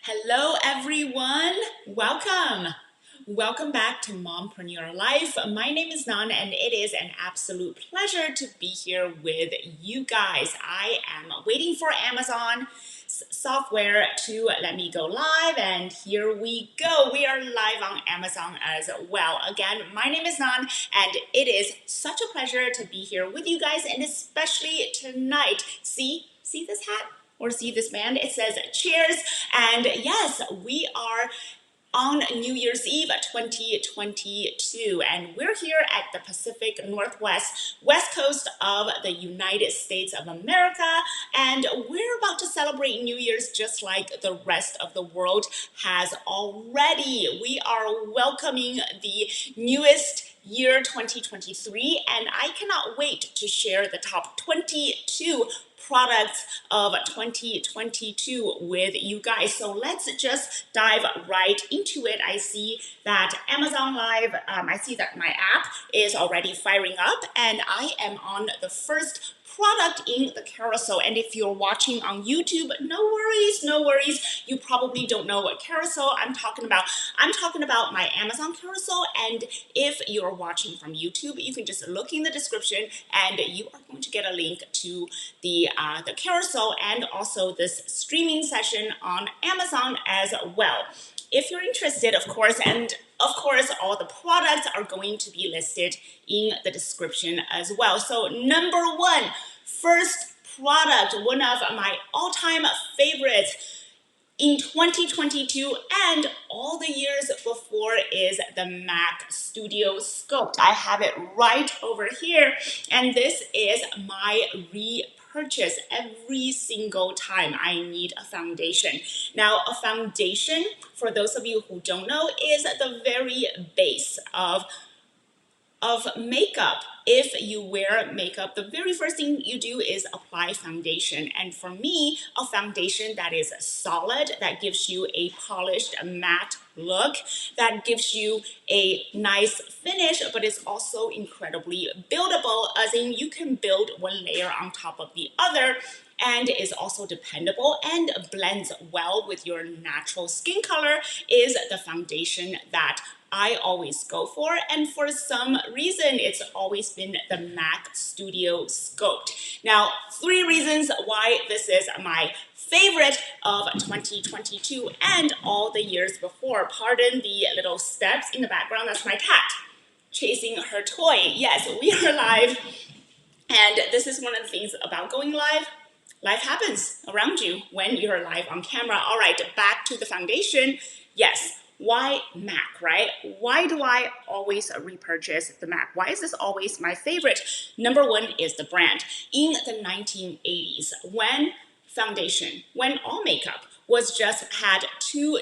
Hello, everyone. Welcome. Welcome back to Mompreneur Life. My name is Nan, and it is an absolute pleasure to be here with you guys. I am waiting for Amazon software to let me go live, and here we go. We are live on Amazon as well. Again, my name is Nan, and it is such a pleasure to be here with you guys, and especially tonight. See this hat? Or see this band? It says cheers. And yes, we are on New Year's Eve 2022, and we're here at the Pacific Northwest, west coast of the United States of America, and we're about to celebrate New Year's just like the rest of the world has already. We are welcoming the newest year 2023, and I cannot wait to share the top 22 products of 2022 with you guys. So let's just dive right into it. I see that Amazon Live, I see that my app is already firing up, and I am on the first product in the carousel. And if you're watching on YouTube, no worries. You probably don't know what carousel I'm talking about. I'm talking about my Amazon carousel, and if you're watching from YouTube, you can just look in the description and you are going to get a link to the carousel and also this streaming session on Amazon as well. If you're interested, of course, and of course, all the products are going to be listed in the description as well. So number one, first product, one of my all-time favorites in 2022 and all the years before is the Mac Studio Sculpt. I have it right over here, and this is my repurchase every single time I need a foundation. Now, a foundation, for those of you who don't know, is the very base of makeup. If you wear makeup, the very first thing you do is apply foundation. And for me, a foundation that is solid, that gives you a polished matte look, that gives you a nice finish, but it's also incredibly buildable, as in you can build one layer on top of the other, and is also dependable and blends well with your natural skin color, is the foundation that I always go for, and for some reason, it's always been the Mac Studio Sculpt. Now, 3 reasons why this is my favorite of 2022 and all the years before. Pardon the little steps in the background, that's my cat chasing her toy. Yes, we are live, and this is one of the things about going live. Life happens around you when you're live on camera. All right, back to the foundation. Yes. Why Mac, right? Why do I always repurchase the Mac? Why is this always my favorite? Number one is the brand. In the 1980s, when all makeup was just had two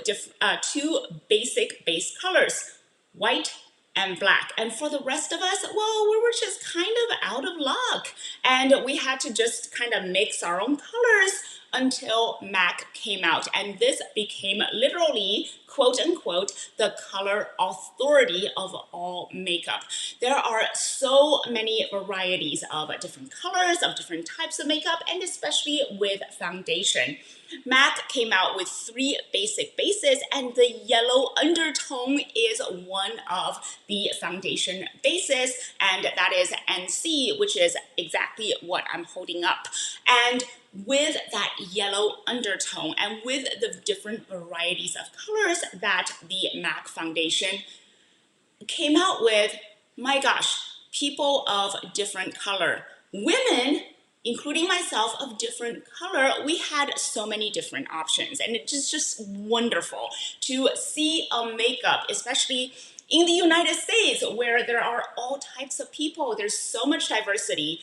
basic base colors, white and black. And for the rest of us, well, we were just kind of out of luck. And we had to just kind of mix our own colors until MAC came out. And this became literally, quote unquote, the color authority of all makeup. There are so many varieties of different colors, of different types of makeup, and especially with foundation. MAC came out with 3 basic bases, and the yellow undertone is one of the foundation bases, and that is NC, which is exactly what I'm holding up. And with that yellow undertone and with the different varieties of colors that the MAC foundation came out with, my gosh, people of different color, women, including myself, of different color, we had so many different options. And it's just wonderful to see a makeup, especially in the United States, where there are all types of people. There's so much diversity.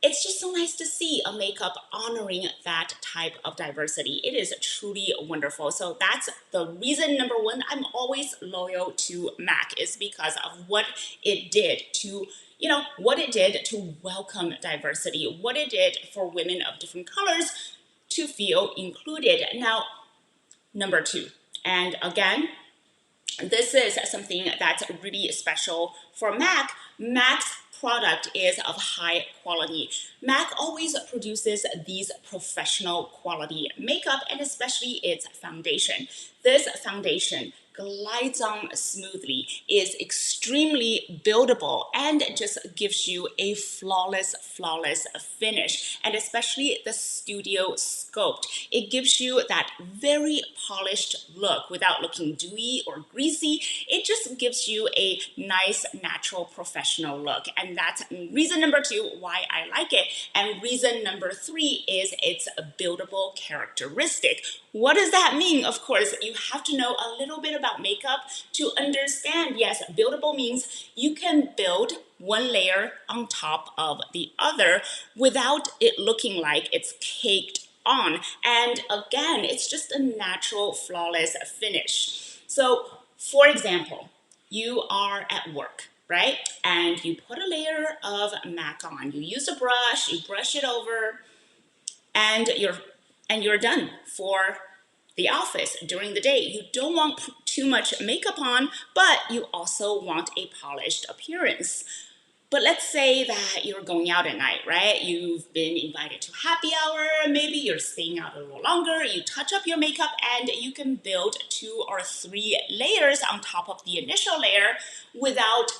It's just so nice to see a makeup honoring that type of diversity. It is truly wonderful. So that's the reason, number one, I'm always loyal to MAC, is because of what it did to what it did to welcome diversity, what it did for women of different colors to feel included. Now, number 2, and again, this is something that's really special for MAC. MAC's product is of high quality. MAC always produces these professional quality makeup, and especially its foundation. This foundation glides on smoothly, is extremely buildable, and just gives you a flawless finish. And especially the Studio Sculpt, it gives you that very polished look without looking dewy or greasy. It just gives you a nice, natural, professional look. And that's reason number 2 why I like it. And reason number 3 is its buildable characteristic. What does that mean? Of course, you have to know a little bit about makeup to understand. Yes, buildable means you can build one layer on top of the other without it looking like it's caked on. And again, it's just a natural, flawless finish. So, for example, you are at work, right? And you put a layer of MAC on. You use a brush, you brush it over, and you're done for the office during the day. You don't want too much makeup on, but you also want a polished appearance. But let's say that you're going out at night, right? You've been invited to happy hour, maybe you're staying out a little longer, you touch up your makeup, and you can build 2 or 3 layers on top of the initial layer without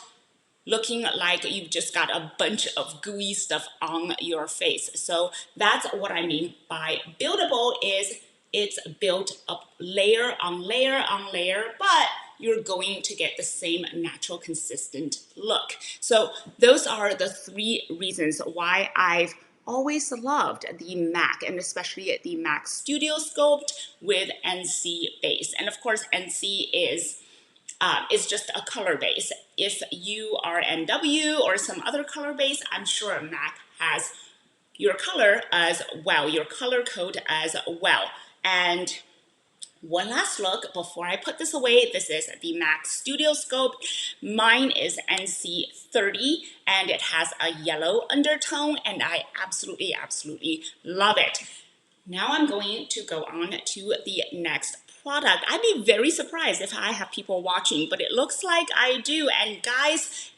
looking like you've just got a bunch of gooey stuff on your face. So that's what I mean by buildable, is it's built up layer on layer on layer, but you're going to get the same natural, consistent look. So those are the 3 reasons why I've always loved the MAC, and especially the MAC Studio Sculpt with NC base. And of course, NC is just a color base. If you are NW or some other color base, I'm sure MAC has your color as well, your color code as well. And one last look before I put this away. This is the MAC Studio Sculpt. Mine is NC30, and it has a yellow undertone, and I absolutely love it. Now I'm going to go on to the next product. I'd be very surprised if I have people watching, but it looks like I do. And guys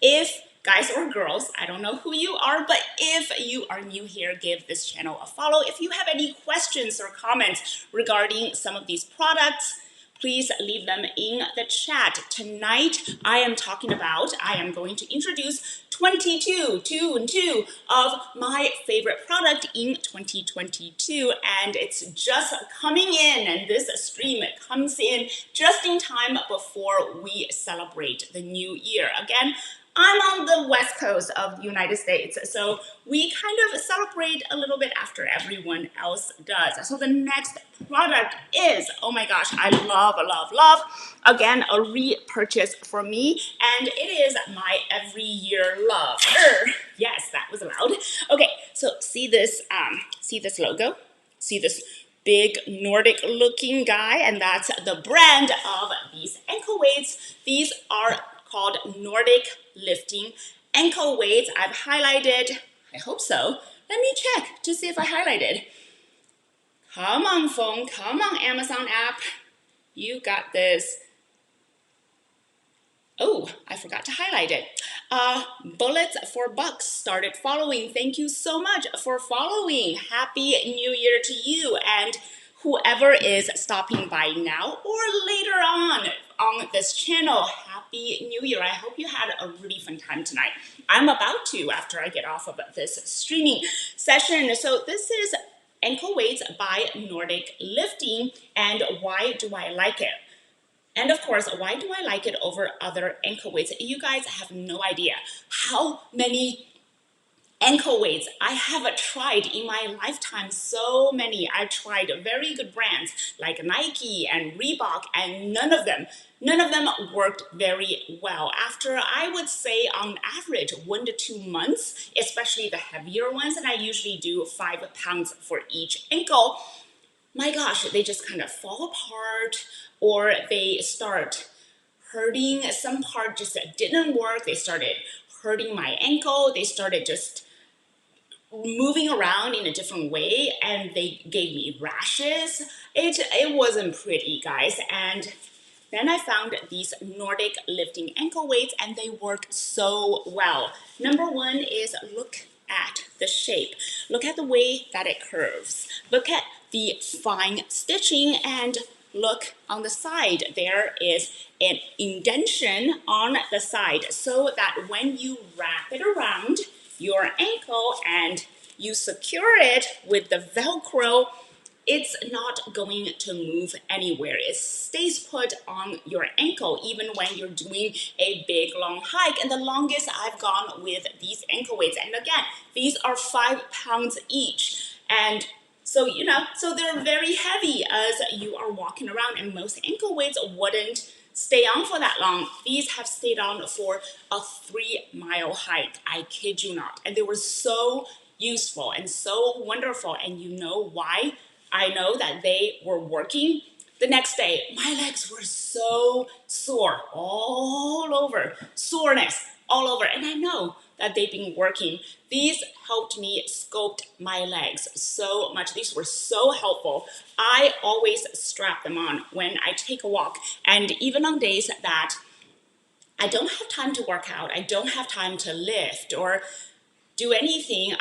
or girls, I don't know who you are, but if you are new here, give this channel a follow. If you have any questions or comments regarding some of these products, please leave them in the chat. Tonight, I am going to introduce 2 of my favorite product in 2022, and it's just coming in, and this stream comes in just in time before we celebrate the new year. Again, I'm on the west coast of the United States, so we kind of celebrate a little bit after everyone else does. So the next product is, oh my gosh, I love. Again, a repurchase for me, and it is my every year love. Yes, that was loud. Okay, so see this logo? See this big Nordic looking guy? And that's the brand of these ankle weights. These are called Nordic Lifting ankle weights. I've highlighted, I hope so. Let me check to see if I highlighted. Come on, phone, come on, Amazon app. You got this. Oh, I forgot to highlight it. Bullets for Bucks started following. Thank you so much for following. Happy New Year to you, and whoever is stopping by now or later on this channel, Happy New Year. I hope you had a really fun time tonight. I'm about to after I get off of this streaming session. So this is ankle weights by Nordic Lifting, and why do I like it? And of course, why do I like it over other ankle weights? You guys have no idea how many ankle weights I have tried in my lifetime. So many. I've tried very good brands like Nike and Reebok, and none of them worked very well. After, I would say, on average, 1 to 2 months, especially the heavier ones, and I usually do 5 pounds for each ankle, my gosh, they just kind of fall apart, or they start hurting. Some part just didn't work. They started hurting my ankle. They started just moving around in a different way, and they gave me rashes. It wasn't pretty, guys. And Then I found these Nordic lifting ankle weights, and they work so well. Number one is look at the shape. Look at the way that it curves. Look at the fine stitching, and look on the side. There is an indentation on the side so that when you wrap it around your ankle and you secure it with the Velcro, it's not going to move anywhere. It stays put on your ankle even when you're doing a big long hike. And the longest I've gone with these ankle weights, and again, these are 5 pounds each. And so, so they're very heavy as you are walking around, and most ankle weights wouldn't stay on for that long. These have stayed on for a 3-mile hike. I kid you not. And they were so useful and so wonderful. And you know why I know that they were working? The next day, my legs were so sore all over, soreness all over. And I know that they've been working. These helped me sculpt my legs so much. These were so helpful. I always strap them on when I take a walk. And even on days that I don't have time to work out, I don't have time to lift or do anything,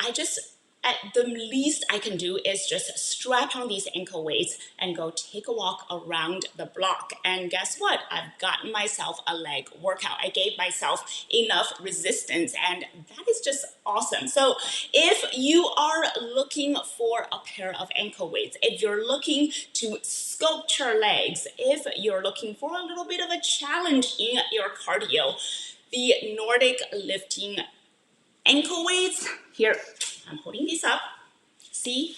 at the least I can do is just strap on these ankle weights and go take a walk around the block. And guess what? I've gotten myself a leg workout. I gave myself enough resistance, and that is just awesome. So if you are looking for a pair of ankle weights, if you're looking to sculpt your legs, if you're looking for a little bit of a challenge in your cardio, the Nordic lifting ankle weights, here, I'm holding these up, see?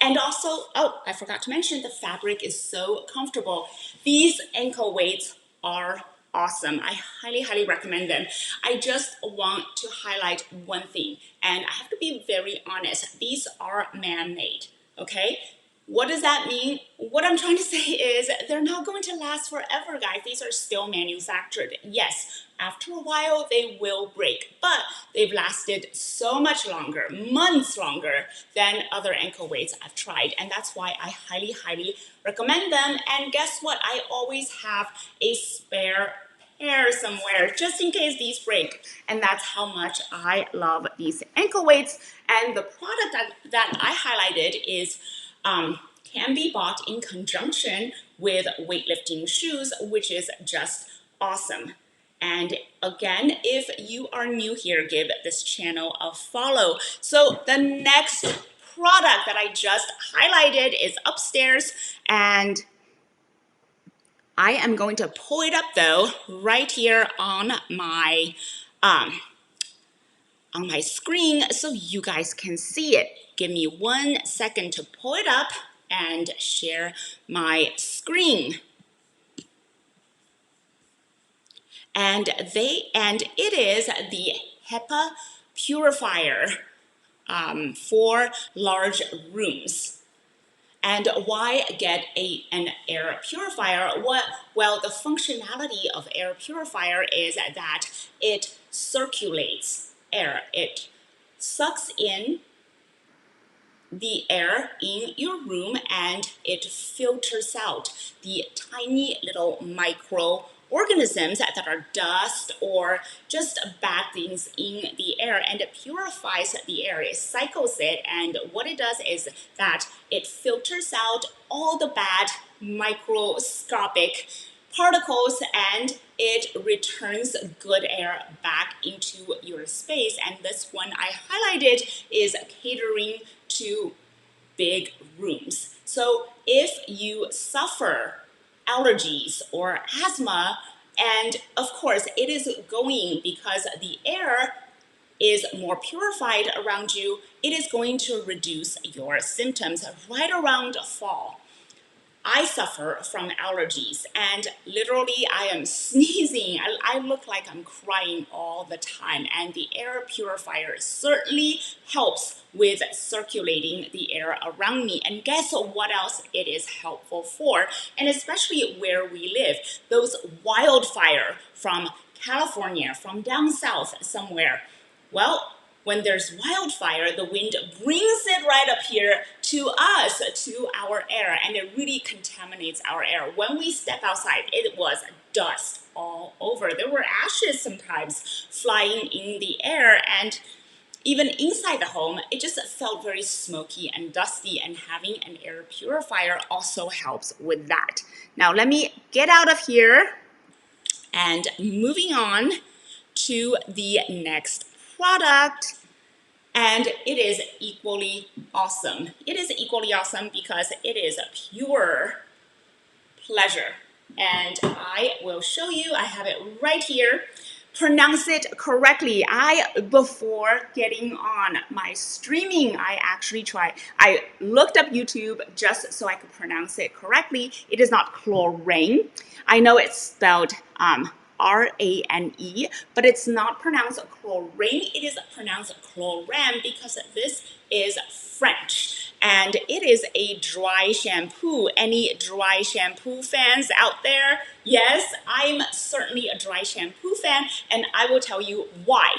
And also, oh, I forgot to mention, the fabric is so comfortable. These ankle weights are awesome. I highly, highly recommend them. I just want to highlight one thing, and I have to be very honest. These are man-made, okay? What does that mean? What I'm trying to say is they're not going to last forever, guys. These are still manufactured. Yes, after a while they will break, but they've lasted so much longer, months longer than other ankle weights I've tried. And that's why I highly, highly recommend them. And guess what? I always have a spare pair somewhere just in case these break. And that's how much I love these ankle weights. And the product that I highlighted is can be bought in conjunction with weightlifting shoes, which is just awesome. And again, if you are new here, give this channel a follow. So the next product that I just highlighted is upstairs, and I am going to pull it up though right here on my screen so you guys can see it. Give me 1 second to pull it up and share my screen. And it is the HEPA purifier for large rooms. And why get an air purifier? Well, the functionality of air purifier is that it circulates air. It sucks in the air in your room and it filters out the tiny little microorganisms that are dust or just bad things in the air, and it purifies the air. It cycles it, and what it does is that it filters out all the bad microscopic particles and it returns good air back into your space. And this one I highlighted is catering to big rooms. So if you suffer allergies or asthma, and of course it is going because the air is more purified around you, it is going to reduce your symptoms right around fall. I suffer from allergies, and literally I am sneezing. I look like I'm crying all the time, and the air purifier certainly helps with circulating the air around me. And guess what else it is helpful for? And especially where we live, those wildfire from California, from down south somewhere. Well, when there's wildfire, the wind brings it right up here to us, to our air, and it really contaminates our air. When we step outside, it was dust all over. There were ashes sometimes flying in the air, and even inside the home, it just felt very smoky and dusty, and having an air purifier also helps with that. Now, let me get out of here and moving on to the next product. And it is equally awesome. It is equally awesome because it is a pure pleasure. And I will show you, I have it right here. Pronounce it correctly. Before getting on my streaming, I looked up YouTube just so I could pronounce it correctly. It is not chlorine. I know it's spelled R-A-N-E, but it's not pronounced chlorine. It is pronounced chlorine because this is French. And it is a dry shampoo. Any dry shampoo fans out there? Yes, I'm certainly a dry shampoo fan, and I will tell you why.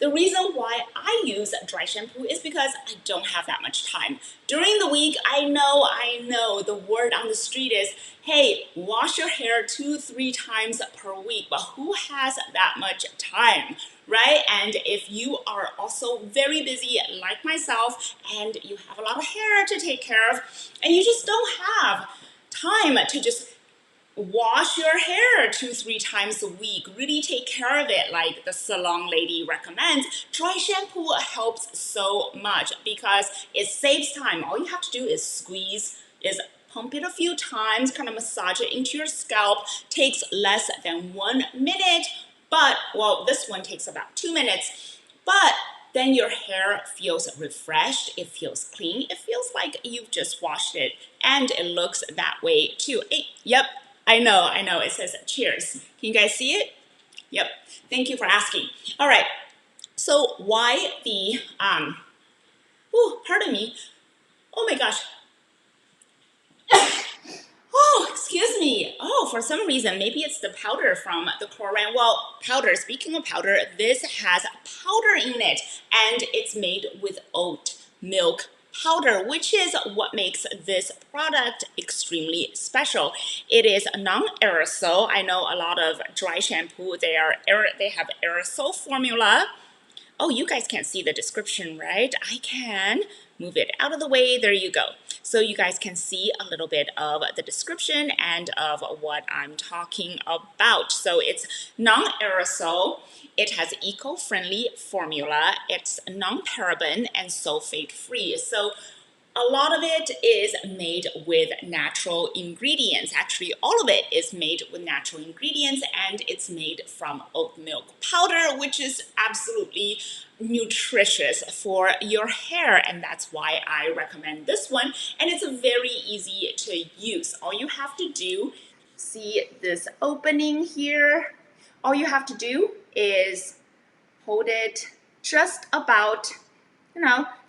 The reason why I use dry shampoo is because I don't have that much time. During the week, I know, the word on the street is, hey, wash your hair 2-3 times per week, but who has that much time, right? And if you are also very busy like myself and you have a lot of hair to take care of and you just don't have time to just wash your hair 2-3 times a week, really take care of it like the salon lady recommends, dry shampoo helps so much because it saves time. All you have to do is pump it a few times, kind of massage it into your scalp. Takes less than 1 minute, but, well, this one takes about 2 minutes, but then your hair feels refreshed, it feels clean, it feels like you've just washed it, and it looks that way too. Hey, yep, I know, it says cheers. Can you guys see it? Yep, thank you for asking. All right, so why the, pardon me, oh my gosh, oh, excuse me. Oh, for some reason, maybe it's the powder from the chlorine. Well, powder, speaking of powder, this has powder in it, and it's made with oat milk powder, which is what makes this product extremely special. It is non-aerosol. I know a lot of dry shampoo, they have aerosol formula. Oh, you guys can't see the description, right? I can. Move it out of the way. There you go. So you guys can see a little bit of the description and of what I'm talking about. So it's non-aerosol. It has eco-friendly formula. It's non-paraben and sulfate-free. So a lot of it is made with natural ingredients. Actually, all of it is made with natural ingredients, and it's made from oat milk powder, which is absolutely nutritious for your hair, and that's why I recommend this one. And it's very easy to use. All you have to do, see this opening here, all you have to do is hold it just about,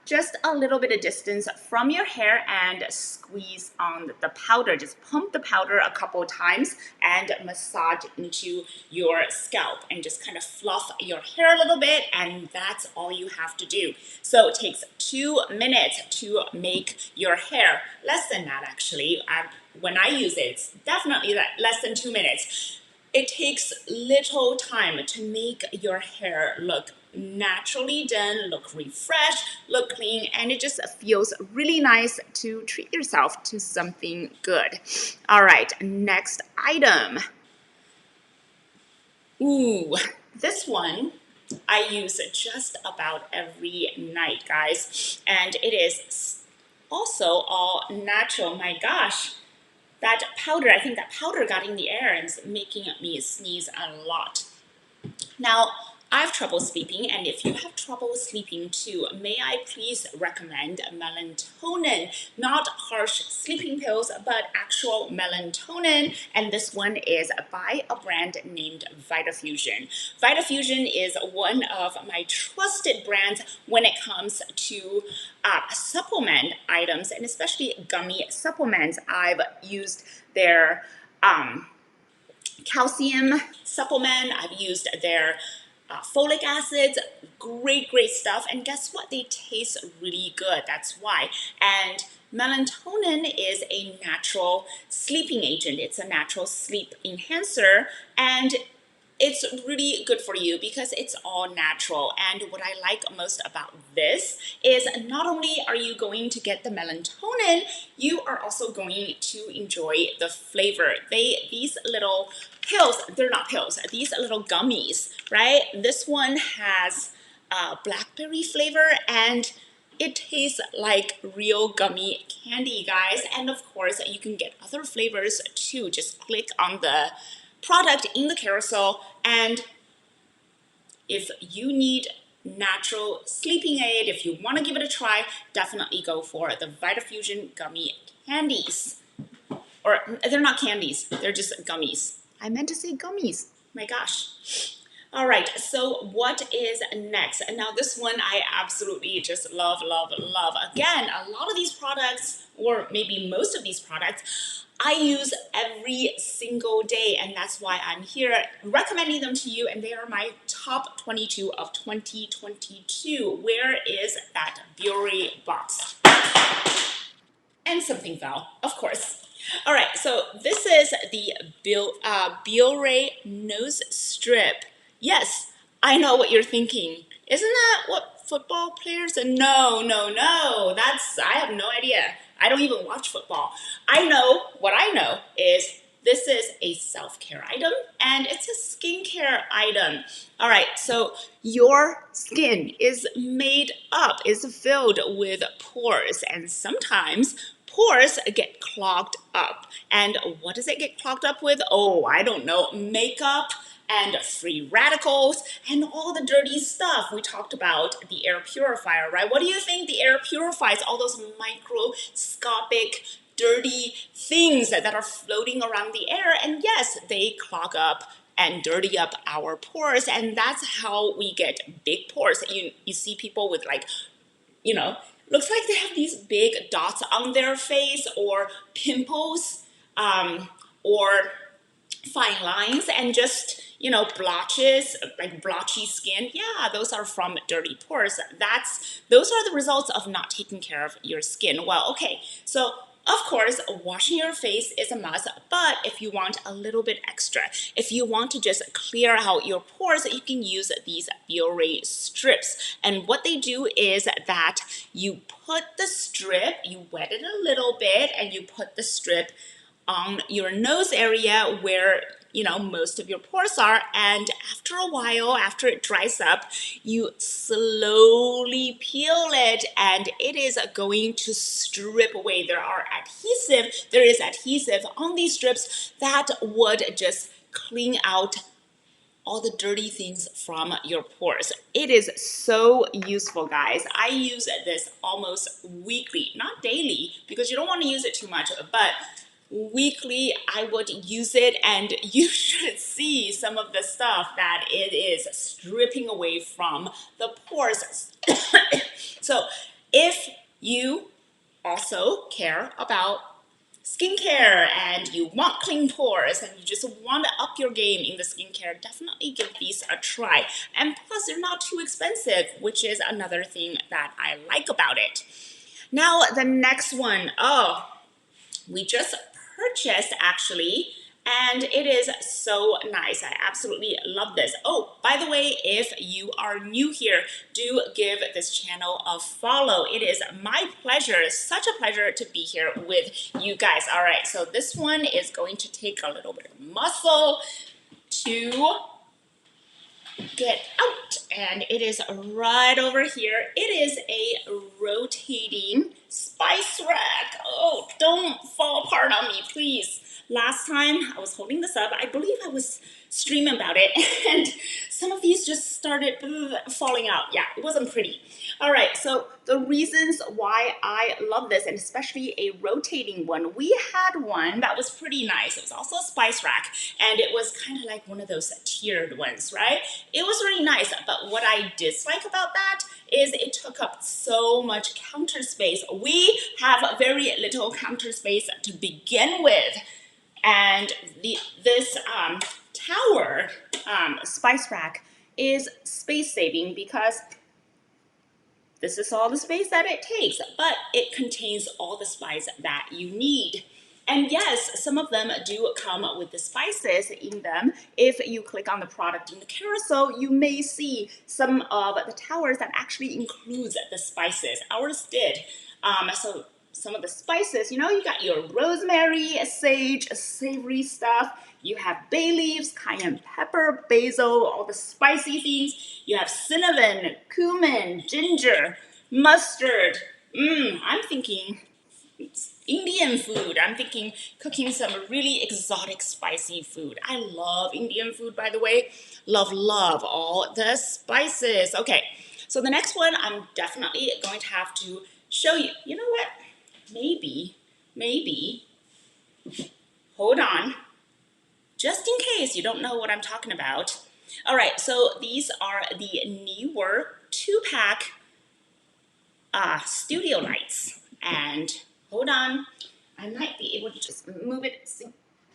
just a little bit of distance from your hair and squeeze on the powder. Just pump the powder a couple times and massage into your scalp and just kind of fluff your hair a little bit, and that's all you have to do. So it takes 2 minutes to make your hair. Less than that, actually. When I use it, it's definitely less than 2 minutes. It takes little time to make your hair look naturally done, look refreshed, look clean, and it just feels really nice to treat yourself to something good. All right, next item. Ooh, this one I use just about every night, guys, and it is also all natural. My gosh. That powder, I think that powder got in the air and is making me sneeze a lot. Now, I have trouble sleeping, and if you have trouble sleeping too, may I please recommend melatonin, not harsh sleeping pills, but actual melatonin, and this one is by a brand named Vitafusion. Vitafusion is one of my trusted brands when it comes to supplement items, and especially gummy supplements. I've used their calcium supplement, I've used their folic acids, great stuff. And guess what? They taste really good. That's why. And melatonin is a natural sleeping agent. It's a natural sleep enhancer, and it's really good for you because it's all natural. And what I like most about this is not only are you going to get the melatonin, you are also going to enjoy the flavor. These little pills, they're not pills, these little gummies, right? This one has blackberry flavor, and it tastes like real gummy candy, guys. And of course, you can get other flavors too. Just click on the product in the carousel, and if you need natural sleeping aid, if you want to give it a try, definitely go for the Vitafusion gummy candies. Or they're not candies, they're just gummies. I meant to say gummies. My gosh. All right, so what is next? And now this one I absolutely just love. Again, a lot of these products, or maybe most of these products, I use every single day, and that's why I'm here recommending them to you, and they are my top 22 of 2022. Where is that Biore box? And something fell, of course. All right, so this is the Biore nose strip. Yes, I know what you're thinking. Isn't that what football players? And no. I have no idea. I don't even watch football. What I know is this is a self-care item, and it's a skincare item. All right, so your skin is filled with pores, and sometimes pores get clogged up. And what does it get clogged up with? Oh, I don't know, makeup and free radicals and all the dirty stuff. We talked about the air purifier, right? What do you think the air purifies? All those microscopic dirty things that are floating around the air, and yes, they clog up and dirty up our pores, and that's how we get big pores. You see people with, like, looks like they have these big dots on their face, or pimples, or fine lines, and just blotches, like blotchy skin. Yeah, those are from dirty pores. Those are the results of not taking care of your skin well. Okay, so of course, washing your face is a must, but if you want a little bit extra, if you want to just clear out your pores, you can use these Biore strips. And what they do is that you wet it a little bit, and you put the strip on your nose area where most of your pores are, and after a while, after it dries up, you slowly peel it, and it is going to strip away. There is adhesive on these strips that would just clean out all the dirty things from your pores. It is so useful, guys. I use this almost weekly, not daily, because you don't want to use it too much, but weekly I would use it, and you should see some of the stuff that it is stripping away from the pores. So if you also care about skincare and you want clean pores and you just want to up your game in the skincare, definitely give these a try. And plus, they're not too expensive, which is another thing that I like about it. Now, the next one, we just purchased, actually, and it is so nice. I absolutely love this. Oh, by the way, if you are new here, do give this channel a follow. It is my pleasure, such a pleasure to be here with you guys. All right, so this one is going to take a little bit of muscle to get out, and it is right over here. It is a rotating spice rack. Oh, don't fall apart on me, please. Last time I was holding this up, I believe I was streaming about it, and some of these just started falling out. Yeah, it wasn't pretty. All right, so the reasons why I love this, and especially a rotating one, we had one that was pretty nice. It was also a spice rack, and it was kind of like one of those tiered ones, right? It was really nice, but what I dislike about that is it took up so much counter space. We have very little counter space to begin with, and this tower spice rack is space saving because this is all the space that it takes, but it contains all the spice that you need. And yes, some of them do come with the spices in them. If you click on the product in the carousel, you may see some of the towers that actually includes the spices. Ours did. So some of the spices, you know, you got your rosemary, sage, savory stuff. You have bay leaves, cayenne pepper, basil, all the spicy things. You have cinnamon, cumin, ginger, mustard. I'm thinking Indian food. I'm thinking cooking some really exotic spicy food. I love Indian food, by the way. Love all the spices. Okay, so the next one I'm definitely going to have to show you. You know what? Maybe, hold on. Just in case you don't know what I'm talking about. All right, so these are the newer 2-pack studio lights. And hold on, I might be able to just move it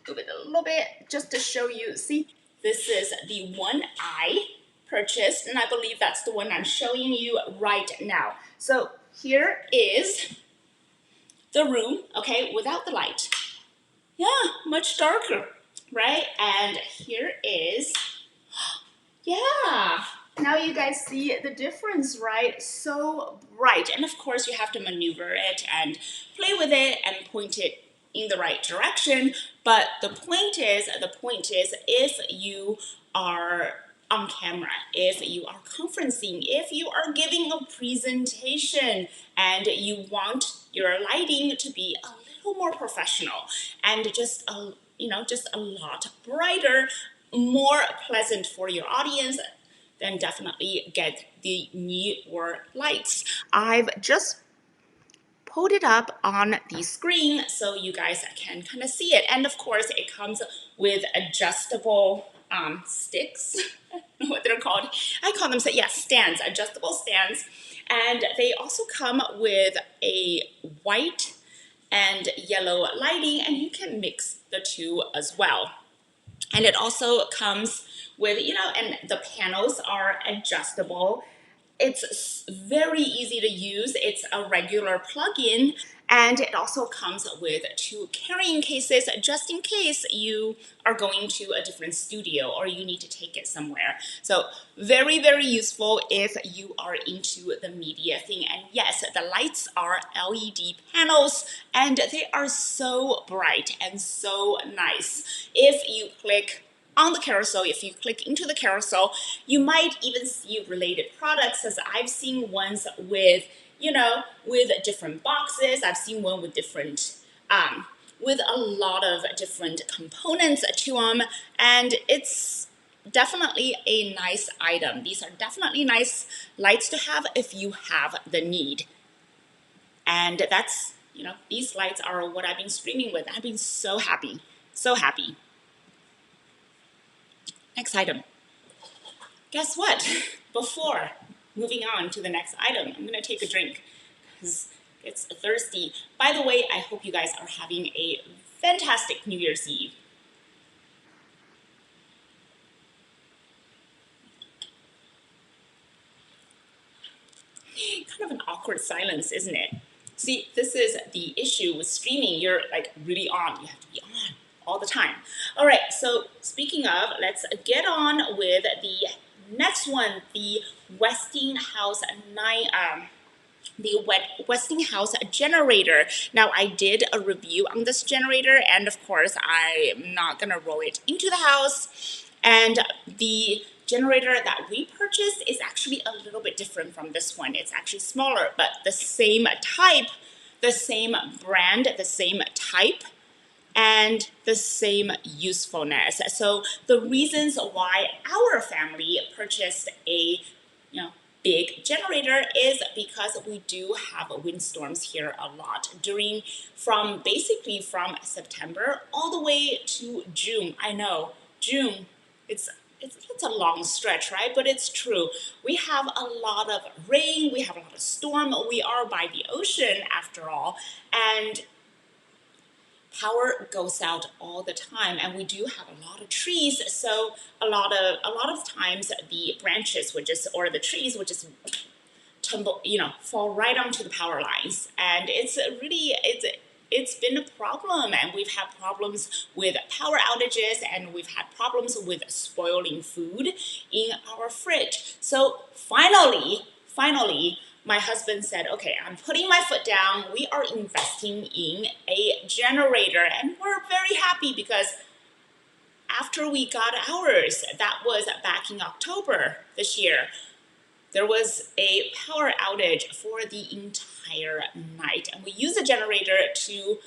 a little bit just to show you. See, this is the one I purchased, and I believe that's the one I'm showing you right now. So here is the room, okay, without the light. Yeah, much darker, right? And here is, yeah. Now you guys see the difference, right? So bright. And of course you have to maneuver it and play with it and point it in the right direction. But the point is, if you are on camera, if you are conferencing, if you are giving a presentation and you want your lighting to be a little more professional and just a lot brighter, more pleasant for your audience, then definitely get the newer lights. I've just pulled it up on the screen so you guys can kind of see it. And of course, it comes with adjustable sticks, what they're called. I call them, stands, adjustable stands. And they also come with a white and yellow lighting, and you can mix the two as well. And it also comes with, and the panels are adjustable. It's very easy to use. It's a regular plug-in, and it also comes with 2 carrying cases just in case you are going to a different studio or you need to take it somewhere. So very, very useful if you are into the media thing. And yes, the lights are LED panels, and they are so bright and so nice. If you click on the carousel, if you click into the carousel, you might even see related products, as I've seen ones with, with different boxes. I've seen one with different, with a lot of different components to them, and it's definitely a nice item. These are definitely nice lights to have if you have the need. And that's, these lights are what I've been streaming with. I've been so happy, so happy. Next item. Guess what? Before moving on to the next item, I'm gonna take a drink because it's thirsty. By the way, I hope you guys are having a fantastic New Year's Eve. Kind of an awkward silence, isn't it? See, this is the issue with streaming. You're like really on. You have to be on all the time. All right, so speaking of, let's get on with the next one, the Westinghouse Westinghouse generator. Now, I did a review on this generator, and of course, I'm not gonna roll it into the house. And the generator that we purchased is actually a little bit different from this one. It's actually smaller, but the same type, the same brand, the same type, and the same usefulness. So the reasons why our family purchased a big generator is because we do have windstorms here a lot basically from September all the way to June. I know, June, it's a long stretch, right? But it's true. We have a lot of rain, we have a lot of storm, we are by the ocean after all, and power goes out all the time, and we do have a lot of trees, so a lot of times the branches would just, or the trees would just tumble, fall right onto the power lines, and it's been a problem, and we've had problems with power outages, and we've had problems with spoiling food in our fridge. So finally, my husband said, okay, I'm putting my foot down. We are investing in a generator, and we're very happy because after we got ours, that was back in October this year, there was a power outage for the entire night. And we used the generator to,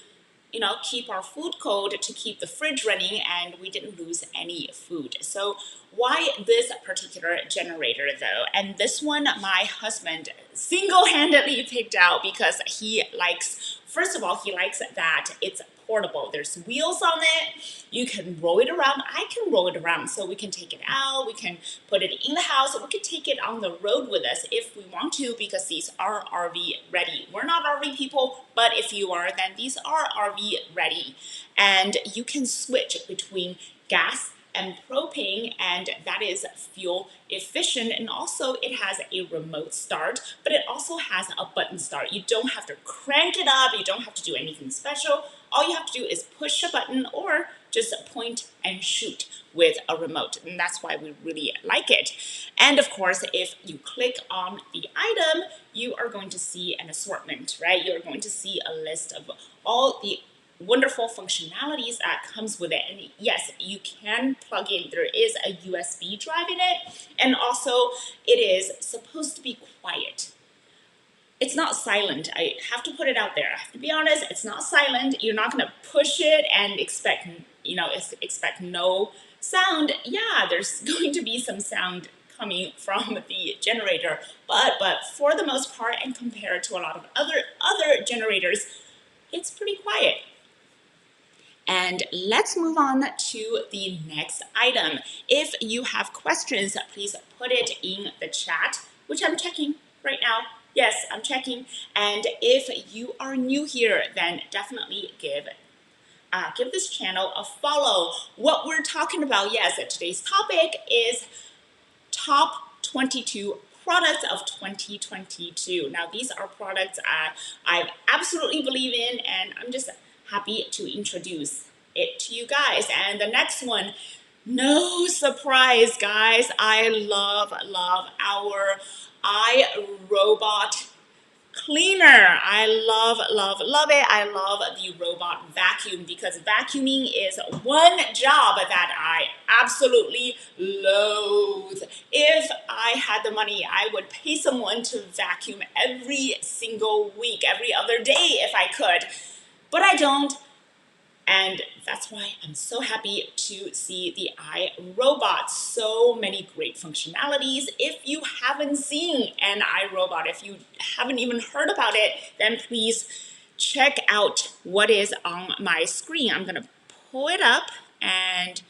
keep our food cold, to keep the fridge running, and we didn't lose any food. So why this particular generator though? And this one, my husband single-handedly picked out because he likes, first of all, he likes that it's portable. There's wheels on it. You can roll it around. I can roll it around, so we can take it out. We can put it in the house. We can take it on the road with us if we want to, because these are RV ready. We're not RV people, but if you are, then these are RV ready. And you can switch between gas and propane, and that is fuel efficient, and also it has a remote start, but it also has a button start. You don't have to crank it up, you don't have to do anything special. All you have to do is push a button or just point and shoot with a remote, and that's why we really like it. And of course, if you click on the item, you are going to see an assortment, right? You're going to see a list of all the wonderful functionalities that comes with it. And yes, you can plug in. There is a USB drive in it, and also it is supposed to be quiet. It's not silent. I have to put it out there. I have to be honest, it's not silent. You're not going to push it and expect no sound. Yeah, there's going to be some sound coming from the generator, but for the most part, and compared to a lot of other generators, it's pretty quiet. And let's move on to the next item. If you have questions, please put it in the chat, which I'm checking right now. Yes, I'm checking. And if you are new here, then definitely give this channel a follow. What we're talking about, yes, today's topic is top 22 products of 2022. Now, these are products I absolutely believe in, and I'm just happy to introduce it to you guys. And the next one, no surprise, guys, I love our iRobot cleaner. I love it. I love the robot vacuum, because vacuuming is one job that I absolutely loathe. If I had the money, I would pay someone to vacuum every single week, every other day if I could, but I don't. And that's why I'm so happy to see the iRobot. So many great functionalities. If you haven't seen an iRobot, if you haven't even heard about it, then please check out what is on my screen. I'm going to pull it up and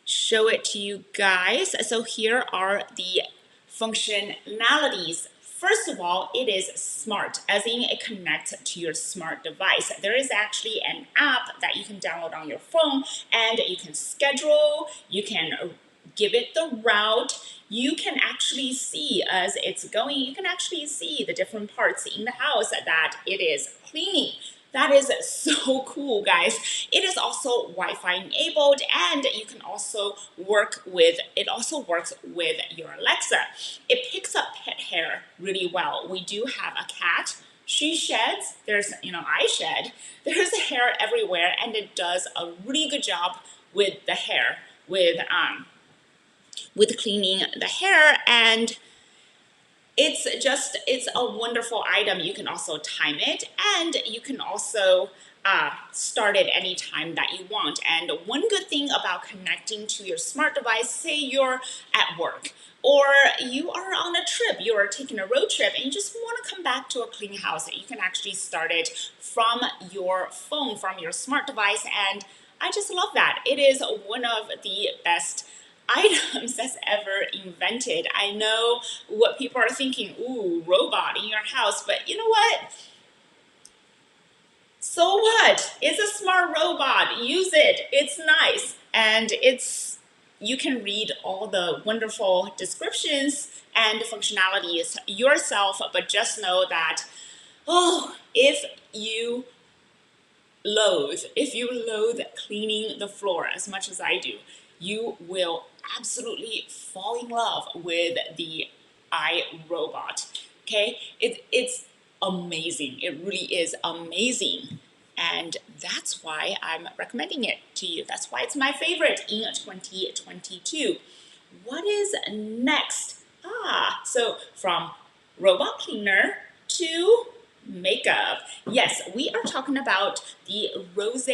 show it to you guys. So here are the functionalities. First of all, it is smart, as in it connects to your smart device. There is actually an app that you can download on your phone, and you can schedule, you can give it the route, you can actually see as it's going, you can actually see the different parts in the house that it is cleaning. That is so cool, guys. It is also Wi-Fi enabled, and you can also works with your Alexa. It picks up pet hair really well. We do have a cat. She sheds. I shed. There's hair everywhere, and it does a really good job with the hair, with cleaning the hair. And it's a wonderful item. You can also time it, and you can also start it anytime that you want. And one good thing about connecting to your smart device, say you're at work, or you are on a trip, you are taking a road trip, and you just want to come back to a clean house, you can actually start it from your phone, from your smart device, and I just love that. It is one of the best items that's ever invented. I know what people are thinking, ooh, robot in your house, but you know what? So what? It's a smart robot. Use it. It's nice. And you can read all the wonderful descriptions and functionalities yourself, but just know that, oh, if you loathe cleaning the floor as much as I do, you will absolutely fall in love with the iRobot. Okay, it's amazing. It really is amazing, and that's why I'm recommending it to you. That's why it's my favorite in 2022. What is next? So from robot cleaner to makeup. Yes, we are talking about the Rose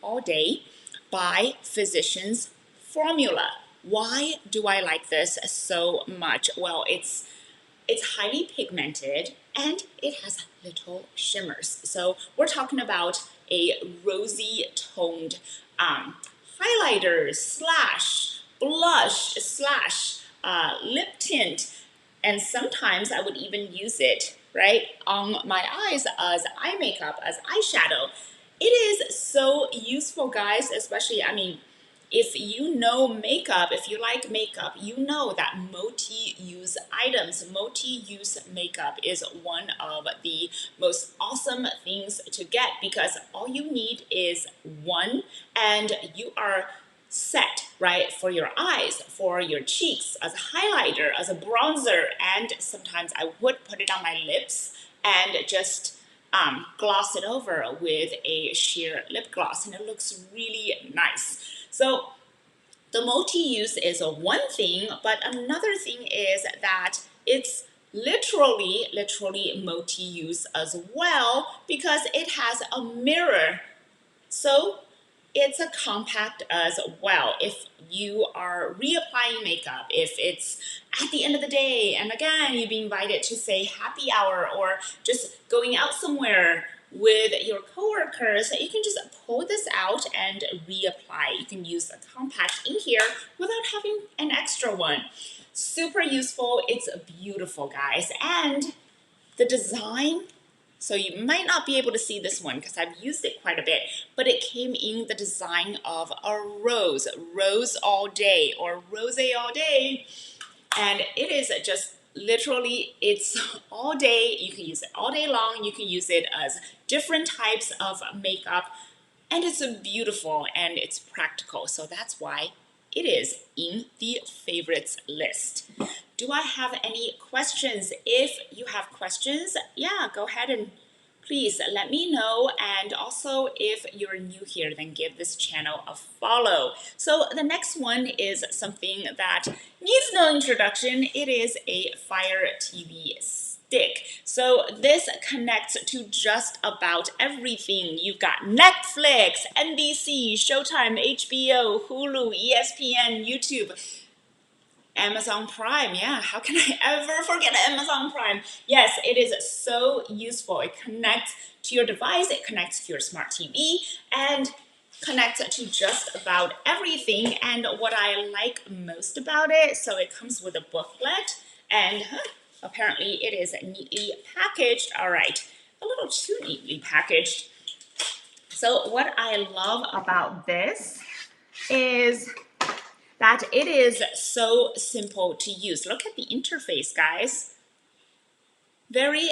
All Day by Physicians formula. Why do I like this so much? Well, it's highly pigmented and it has little shimmers. So we're talking about a rosy toned highlighter slash blush slash lip tint. And sometimes I would even use it, right, on my eyes as eye makeup, as eyeshadow. It is so useful, guys, especially, I mean, if you know makeup, if you like makeup, you know that multi-use items, multi-use makeup is one of the most awesome things to get because all you need is one and you are set, right, for your eyes, for your cheeks, as a highlighter, as a bronzer, and sometimes I would put it on my lips and just gloss it over with a sheer lip gloss, and it looks really nice. So the multi-use is one thing, but another thing is that it's literally multi-use as well because it has a mirror. So it's a compact as well. If you are reapplying makeup, if it's at the end of the day, and again, you've been invited to say happy hour or just going out somewhere with your coworkers, you can just pull this out and reapply. You can use a compact in here without having an extra one. Super useful. It's beautiful, guys. And the design, so you might not be able to see this one because I've used it quite a bit, but it came in the design of a rose all day or rose all day. And it is just literally, it's all day. You can use it all day long. You can use it as different types of makeup. And it's beautiful and it's practical. So that's why it is in the favorites list. Do I have any questions? If you have questions, yeah, go ahead and please let me know. And also, if you're new here, then give this channel a follow. So the next one is something that needs no introduction. It is a Fire TV stick. So this connects to just about everything. You've got Netflix, NBC, Showtime, HBO, Hulu, ESPN, YouTube, Amazon Prime. Yeah, how can I ever forget Amazon Prime? Yes, it is so useful. It connects to your device, it connects to your smart TV, and connects to just about everything. And what I like most about it, so it comes with a booklet, and apparently it is neatly packaged. All right, a little too neatly packaged. So what I love about this is that it is so simple to use. Look at the interface, guys. Very,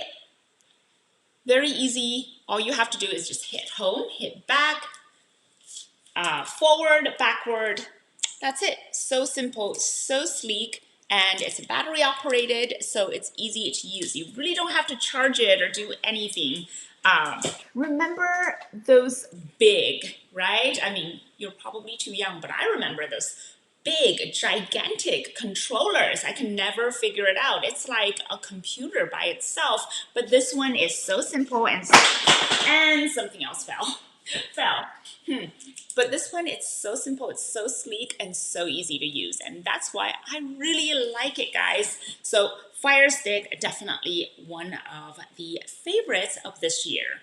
very easy. All you have to do is just hit home, hit back, forward, backward. That's it. So simple, so sleek, and it's battery operated, so it's easy to use. You really don't have to charge it or do anything. Remember those big, right? I mean, you're probably too young, but I remember those big, gigantic controllers. I can never figure it out. It's like a computer by itself, but this one is so simple and something else fell. But this one, it's so simple, it's so sleek, and so easy to use. And that's why I really like it, guys. So Fire Stick, definitely one of the favorites of this year.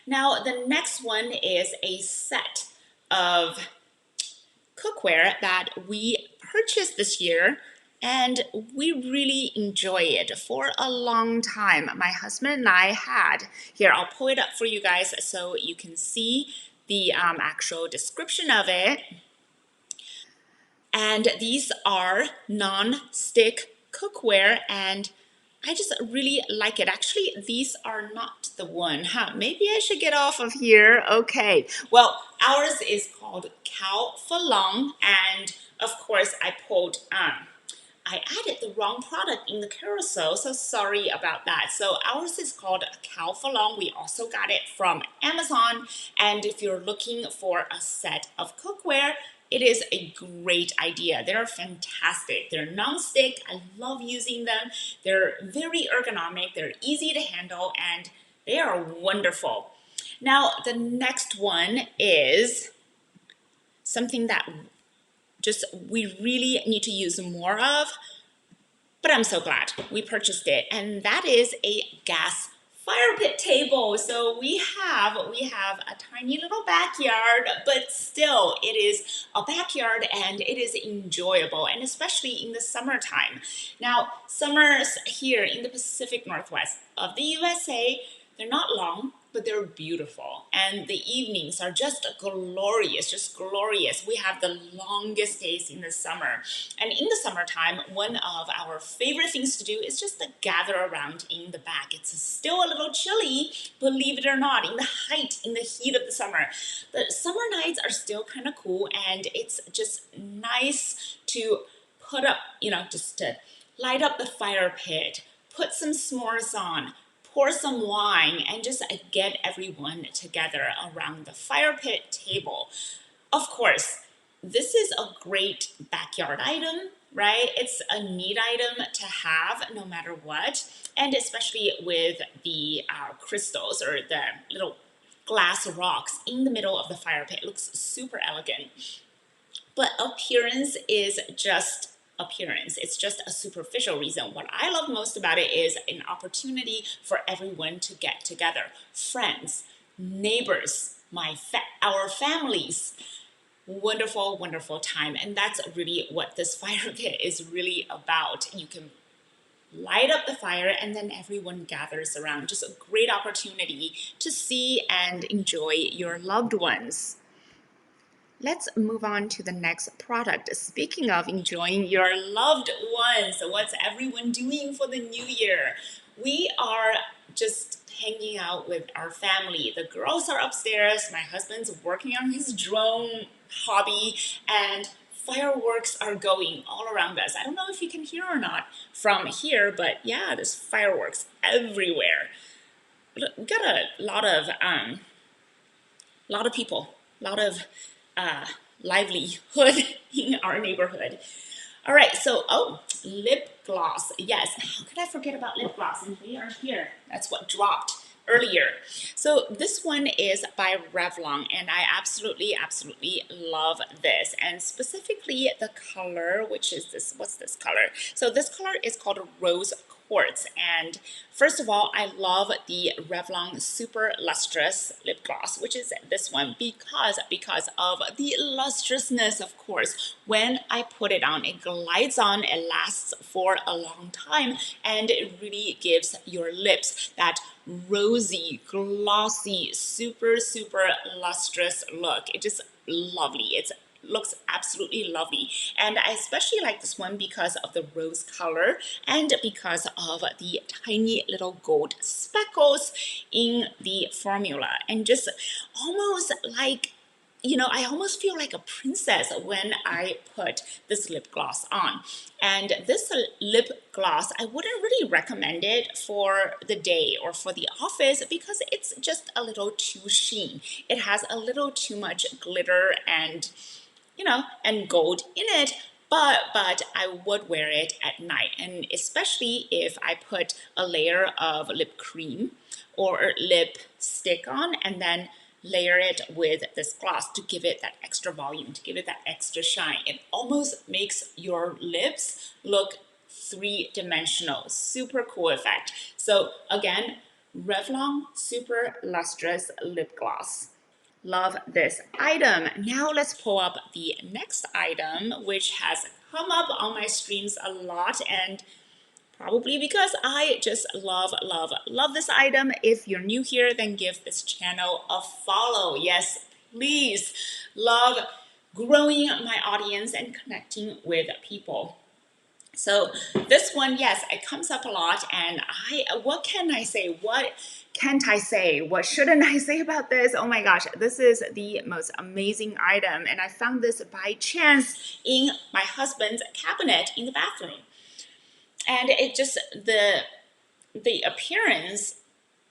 Now, the next one is a set of cookware that we purchased this year. And we really enjoy it for a long time. My husband and I had, here, I'll pull it up for you guys so you can see the actual description of it. And these are non-stick cookware, and I just really like it. Actually, these are not the one, huh? Maybe I should get off of here. Okay. Well, ours is called Cow Phalong, and of course, I added the wrong product in the carousel, so sorry about that. So ours is called Cow Phalong. We also got it from Amazon, and if you're looking for a set of cookware, it is a great idea. They're fantastic. They're non-stick. I love using them. They're very ergonomic. They're easy to handle, and they are wonderful. Now, the next one is something that just we really need to use more of, but I'm so glad we purchased it, and that is a gas fire pit table. So we have a tiny little backyard, but still it is a backyard and it is enjoyable, and especially in the summertime. Now, summers here in the Pacific Northwest of the USA, they're not long, but they're beautiful. And the evenings are just glorious, just glorious. We have the longest days in the summer. And in the summertime, one of our favorite things to do is just to gather around in the back. It's still a little chilly, believe it or not, in the heat of the summer. The summer nights are still kind of cool, and it's just nice to put up, just to light up the fire pit, put some s'mores on, pour some wine, and just get everyone together around the fire pit table. Of course, this is a great backyard item, right? It's a neat item to have no matter what, and especially with the crystals or the little glass rocks in the middle of the fire pit. It looks super elegant. But appearance is just appearance. It's just a superficial reason. What I love most about it is an opportunity for everyone to get together. Friends, neighbors, our families. Wonderful, wonderful time. And that's really what this fire pit is really about. You can light up the fire and then everyone gathers around. Just a great opportunity to see and enjoy your loved ones. Let's move on to the next product. Speaking of enjoying your loved ones, what's everyone doing for the new year? We are just hanging out with our family. The girls are upstairs. My husband's working on his drone hobby, and fireworks are going all around us. I don't know if you can hear or not from here, but yeah, there's fireworks everywhere. We got a lot of people, a lot of livelihood in our neighborhood. All right, so, lip gloss. Yes, how could I forget about lip gloss? And we are here. That's what dropped earlier. So this one is by Revlon, and I absolutely, absolutely love this. And specifically the color, which is this, what's this color? So this color is called Rose Quartz. And first of all, I love the Revlon Super Lustrous Lip Gloss, which is this one, because of the lustrousness, of course. When I put it on, it glides on, it lasts for a long time, and it really gives your lips that rosy, glossy, super, super lustrous look. It's just lovely. It looks absolutely lovely, and I especially like this one because of the rose color and because of the tiny little gold speckles in the formula, and just almost like, I almost feel like a princess when I put this lip gloss on. And this lip gloss, I wouldn't really recommend it for the day or for the office because it's just a little too sheen. It has a little too much glitter and gold in it, but I would wear it at night, and especially if I put a layer of lip cream or lipstick on and then layer it with this gloss to give it that extra volume, to give it that extra shine. It almost makes your lips look three-dimensional. Super cool effect. So again, Revlon Super Lustrous Lip Gloss. Love this item. Now let's pull up the next item, which has come up on my streams a lot, and probably because I just love, love, love this item. If you're new here, then give this channel a follow. Yes, please. Love growing my audience and connecting with people. So this one, yes, it comes up a lot, and what can I say? What can't I say? What shouldn't I say about this? Oh my gosh, this is the most amazing item, and I found this by chance in my husband's cabinet in the bathroom. And it just, the appearance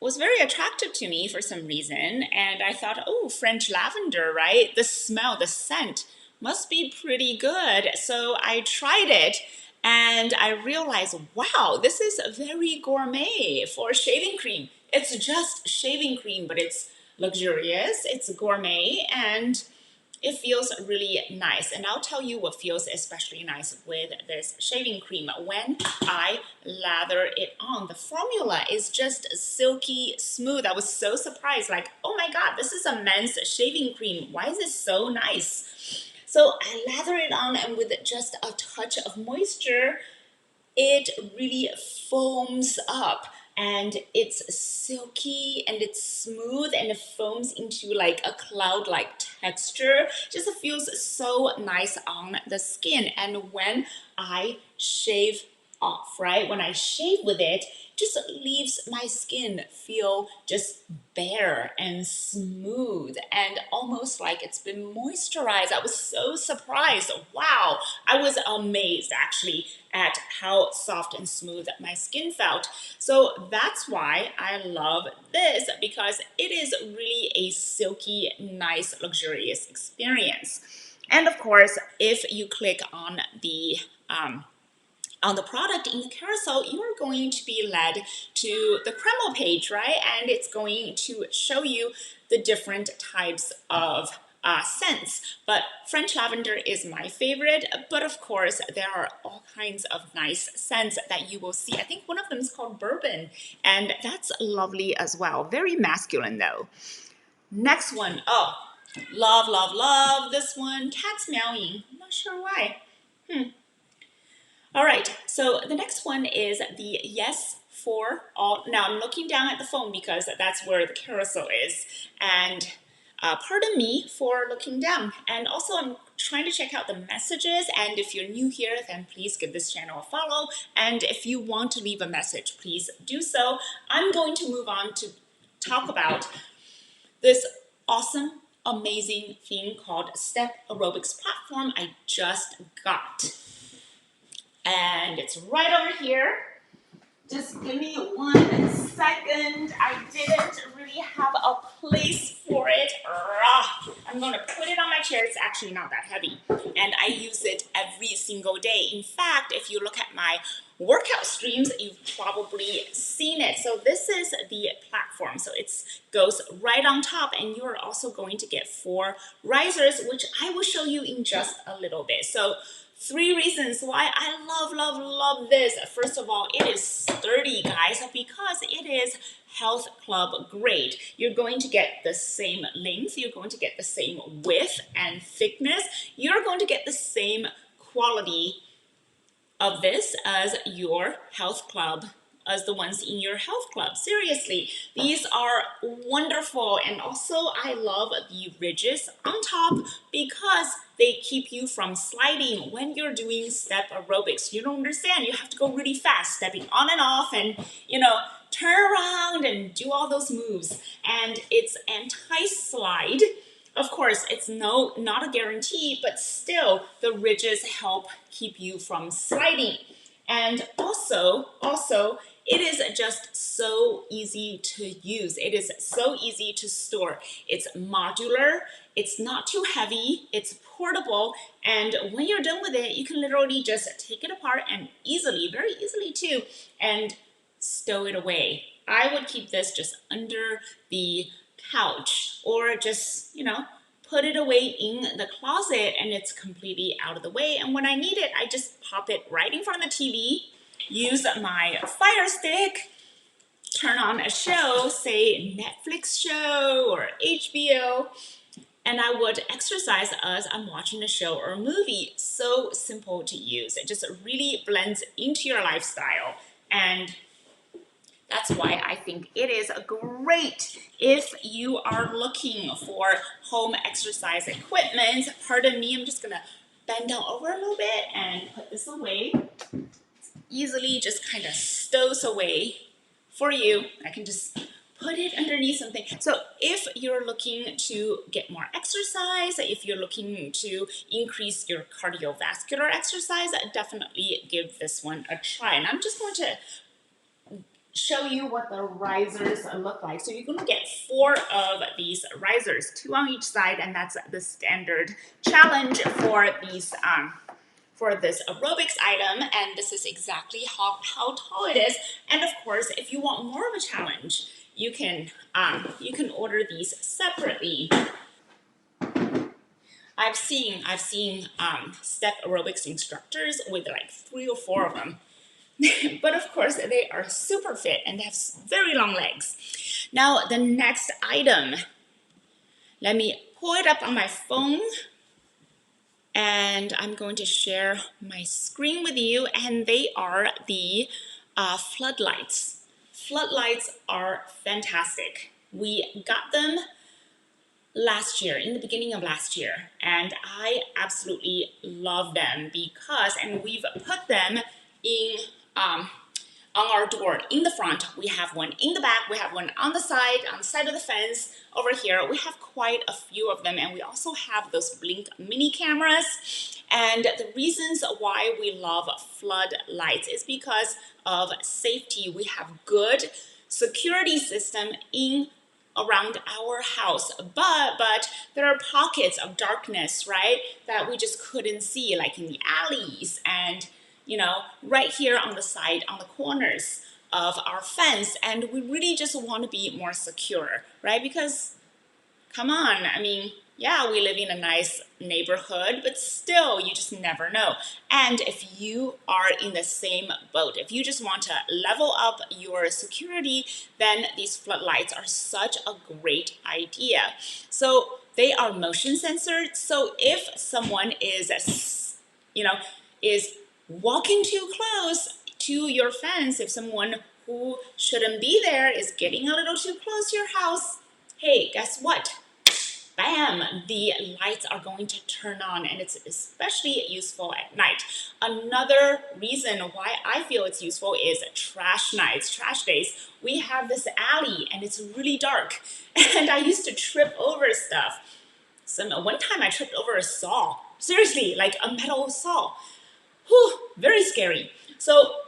was very attractive to me for some reason, and I thought, oh, French lavender, right? The smell, the scent must be pretty good. So I tried it, and I realized, wow, this is very gourmet for shaving cream. It's just shaving cream, but it's luxurious, it's gourmet, and it feels really nice. And I'll tell you what feels especially nice with this shaving cream. When I lather it on, the formula is just silky smooth. I was so surprised, like, oh my God, this is a men's shaving cream. Why is it so nice? So I lather it on, and with just a touch of moisture, it really foams up, and it's silky and it's smooth, and it foams into like a cloud-like texture. Just feels so nice on the skin. And when I shave off, right, when I shave with it, just leaves my skin feel just bare and smooth and almost like it's been moisturized. I was so surprised. Wow, I was amazed actually at how soft and smooth my skin felt. So that's why I love this, because it is really a silky, nice, luxurious experience. And of course, if you click on the product in the carousel, you are going to be led to the Kreml page, right? And it's going to show you the different types of scents. But French lavender is my favorite, but of course there are all kinds of nice scents that you will see. I think one of them is called bourbon, and that's lovely as well. Very masculine though. Next one, oh, love, love, love this one. Cat's meowing, I'm not sure why. All right, so the next one is the Yes for All. Now I'm looking down at the phone because that's where the carousel is, and pardon me for looking down. And also I'm trying to check out the messages, and if you're new here, then please give this channel a follow, and if you want to leave a message, please do so. I'm going to move on to talk about this awesome, amazing thing called Step Aerobics platform I just got. And it's right over here. Just give me 1 second. I didn't really have a place for it. I'm going to put it on my chair. It's actually not that heavy, and I use it every single day. In fact, if you look at my workout streams, you've probably seen it. So this is the platform. So it goes right on top, and you are also going to get 4 risers, which I will show you in just a little bit. So 3 reasons why I love, love, love this. First of all, it is sturdy, guys, because it is Health Club grade. You're going to get the same length, you're going to get the same width and thickness, you're going to get the same quality of this as your Health Club, as the ones in your health club. Seriously, these are wonderful. And also I love the ridges on top because they keep you from sliding when you're doing step aerobics. You don't understand, you have to go really fast, stepping on and off, and turn around and do all those moves. And it's anti-slide. Of course, it's not a guarantee, but still the ridges help keep you from sliding. And also, it is just so easy to use. It is so easy to store. It's modular, it's not too heavy, it's portable, and when you're done with it, you can literally just take it apart and easily, very easily too, and stow it away. I would keep this just under the couch, or just, put it away in the closet, and it's completely out of the way. And when I need it, I just pop it right in front of the TV, use my Fire Stick, turn on a show, say Netflix show or HBO, and I would exercise as I'm watching a show or a movie. So simple to use. It just really blends into your lifestyle. And that's why I think it is great if you are looking for home exercise equipment. Pardon me, I'm just gonna bend down over a little bit and put this away. Easily just kind of stows away for you. I can just put it underneath something. So if you're looking to get more exercise, if you're looking to increase your cardiovascular exercise, definitely give this one a try. And I'm just going to show you what the risers look like. So you're going to get 4 of these risers, 2 on each side, and that's the standard challenge for these for this aerobics item. And this is exactly how tall it is. And of course, if you want more of a challenge, you can order these separately. I've seen step aerobics instructors with like 3 or 4 of them. But of course, they are super fit and they have very long legs. Now, the next item, let me pull it up on my phone and I'm going to share my screen with you, and they are the floodlights. Floodlights are fantastic. We got them last year, in the beginning of last year, and I absolutely love them because, and we've put them in on our door in the front. We have one in the back, we have one on the side of the fence over here. We have quite a few of them, and we also have those Blink mini cameras. And the reasons why we love floodlights is because of safety. We have good security system in around our house, but there are pockets of darkness, right, that we just couldn't see, like in the alleys and right here on the side, on the corners of our fence. And we really just want to be more secure, right? Because come on, I mean, yeah, we live in a nice neighborhood, but still, you just never know. And if you are in the same boat, if you just want to level up your security, then these floodlights are such a great idea. So they are motion censored. So if someone is walking too close to your fence, if someone who shouldn't be there is getting a little too close to your house, hey, guess what? Bam, the lights are going to turn on, and it's especially useful at night. Another reason why I feel it's useful is trash nights, trash days. We have this alley and it's really dark, and I used to trip over stuff. One time I tripped over a saw, seriously, like a metal saw. Whew, very scary. So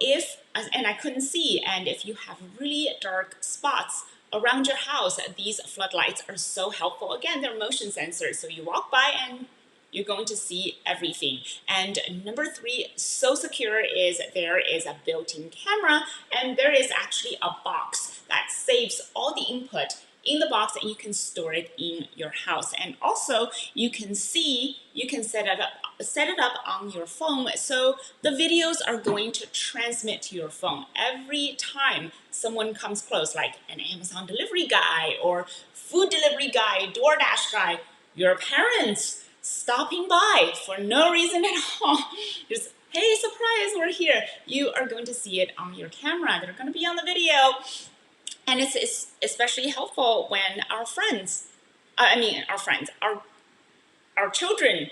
and I couldn't see, and if you have really dark spots around your house, these floodlights are so helpful. Again, they're motion sensors, so you walk by and you're going to see everything. And number 3, so secure, is there is a built-in camera, and there is actually a box that saves all the input in the box, and you can store it in your house. And also you can set it up on your phone, so the videos are going to transmit to your phone every time someone comes close, like an Amazon delivery guy or food delivery guy, DoorDash guy, your parents stopping by for no reason at all. Just, hey, surprise, we're here. You are going to see it on your camera. They're going to be on the video. And it's especially helpful when our children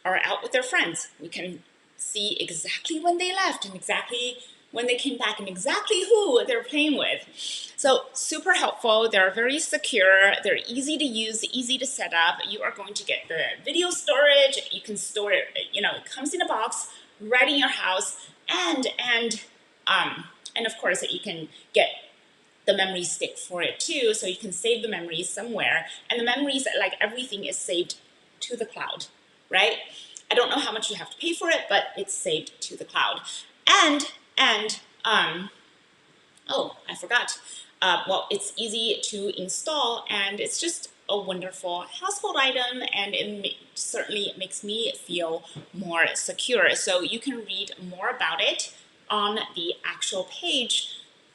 are out with their friends. We can see exactly when they left and exactly when they came back and exactly who they're playing with. So super helpful. They're very secure. They're easy to use, easy to set up. You are going to get the video storage. You can store it, it comes in a box right in your house. And of course, you can get the memory stick for it too, so you can save the memories somewhere. And the memories, like everything, is saved to the cloud, right? I don't know how much you have to pay for it, but it's saved to the cloud. Oh, I forgot. Well, it's easy to install, and it's just a wonderful household item, and it certainly makes me feel more secure. So you can read more about it on the actual page.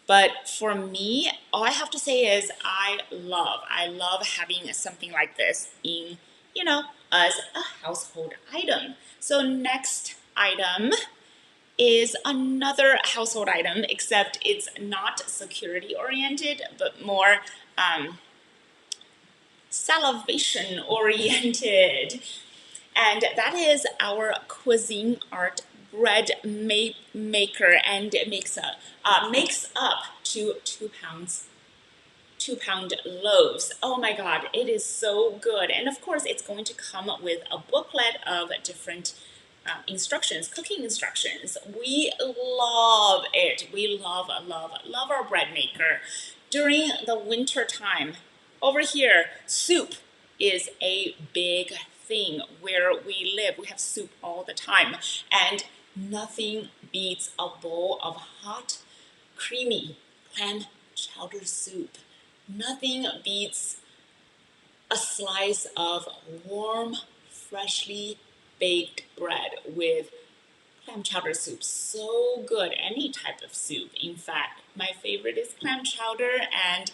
But for me, all I have to say is I love having something like this in you know, as a household item. So next item is another household item, except it's not security oriented, but more salivation oriented. And that is our Cuisine Art bread maker, and it makes up to 2 pounds 2 pound loaves. Oh my God, it is so good. And of course, it's going to come with a booklet of different instructions, cooking instructions. We love it. We love our bread maker. During the winter time, over here, soup is a big thing where we live. We have soup all the time, and nothing beats a bowl of hot, creamy clam chowder soup. Nothing beats a slice of warm, freshly baked bread with clam chowder soup. So good. Any type of soup. In fact, my favorite is clam chowder, and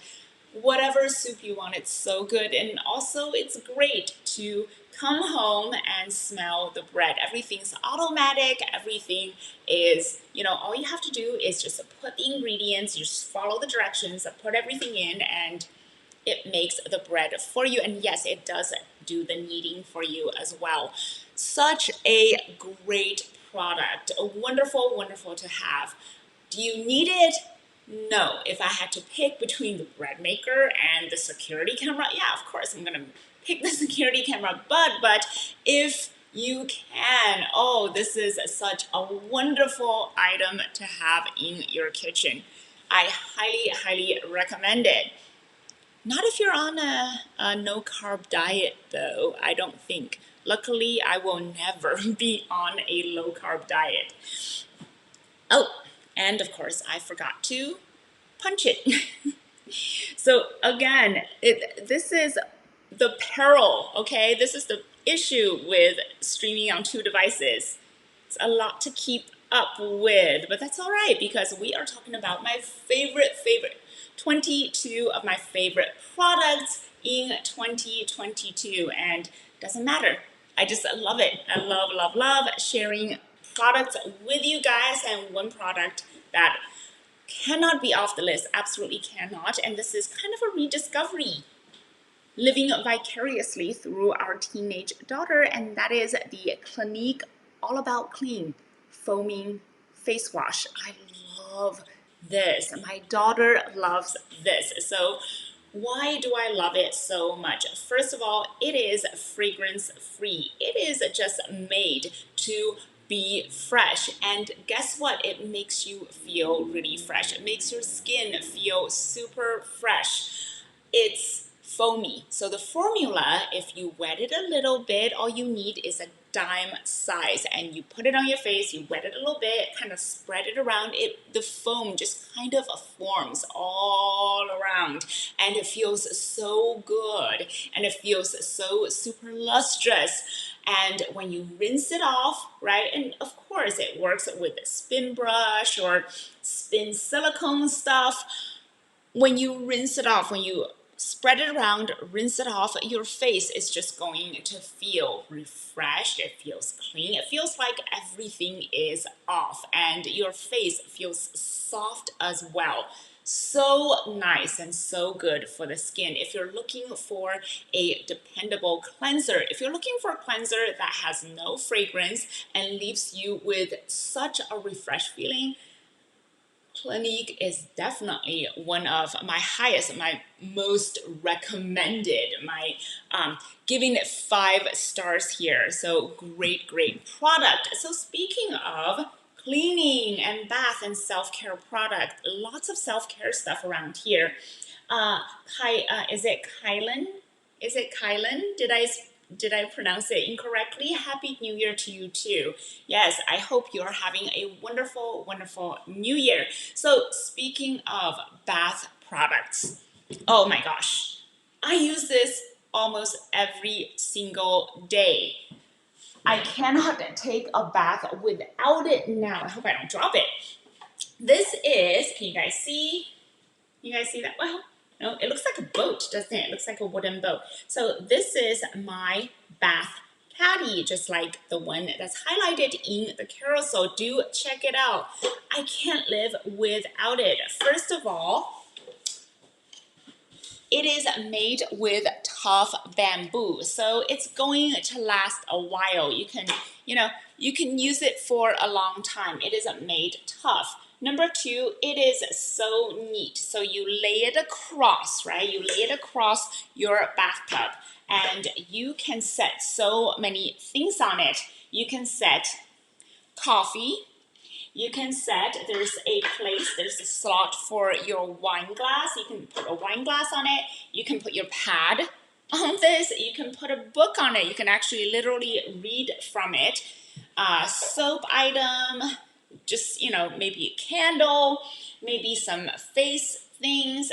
whatever soup you want, it's so good. And also, it's great to come home and smell the bread. Everything's automatic. Everything is, all you have to do is just put the ingredients, you just follow the directions, put everything in, and it makes the bread for you. And yes, it does do the kneading for you as well. Such a great product. Wonderful, wonderful to have. Do you need it? No. If I had to pick between the bread maker and the security camera, yeah, of course I'm gonna pick the security camera. But if you can, this is such a wonderful item to have in your kitchen. I highly, highly recommend it. Not if you're on a no-carb diet, though, I don't think. Luckily, I will never be on a low-carb diet. Oh, and of course, I forgot to punch it. So again, this is the peril, okay? This is the issue with streaming on 2 devices. It's a lot to keep up with, but that's all right because we are talking about my favorite 22 of my favorite products in 2022, and doesn't matter. I just love it. I love sharing products with you guys, and one product that cannot be off the list, absolutely cannot, and this is kind of a rediscovery, living vicariously through our teenage daughter, and that is the Clinique All About Clean Foaming Face Wash. I love this. My daughter loves this. So why do I love it so much? First of all, it is fragrance free. It is just made to be fresh, and guess what? It makes you feel really fresh. It makes your skin feel super fresh. It's foamy. So the formula, if you wet it a little bit, all you need is a dime size, and you put it on your face, you wet it a little bit, kind of spread it around, the foam just kind of forms all around, and it feels so good, and it feels so super lustrous. And when you rinse it off, right, and of course it works with a spin brush or spin silicone stuff, when you rinse it off, when you spread it around, rinse it off, your face is just going to feel refreshed. It feels clean. It feels like everything is off, and your face feels soft as well. So nice and so good for the skin. If you're looking for a dependable cleanser, if you're looking for a cleanser that has no fragrance and leaves you with such a refreshed feeling, Clinique is definitely one of my highest, my most recommended, my giving it 5 stars here. So great product. So speaking of cleaning and bath and self-care product, lots of self-care stuff around here. Is it Kylan? Is it Kylan? Did I pronounce it incorrectly? Happy New Year to you too. Yes, I hope you're having a wonderful, wonderful New Year. So speaking of bath products, oh my gosh, I use this almost every single day. I cannot take a bath without it now. I hope I don't drop it. This is, can you guys see? You guys see that? Well, No, it looks like a boat, doesn't it? It looks like a wooden boat. So this is my bath caddy, just like the one that's highlighted in the carousel. Do check it out. I can't live without it. First of all, it is made with tough bamboo, so it's going to last a while. You can use it for a long time. It is made tough. Number two, it is so neat. So you lay it across, right? You lay it across your bathtub, and you can set so many things on it. You can set coffee. You can set, there's a slot for your wine glass. You can put a wine glass on it. You can put your pad on this. You can put a book on it. You can actually literally read from it. Soap item, just, maybe a candle, maybe some face things.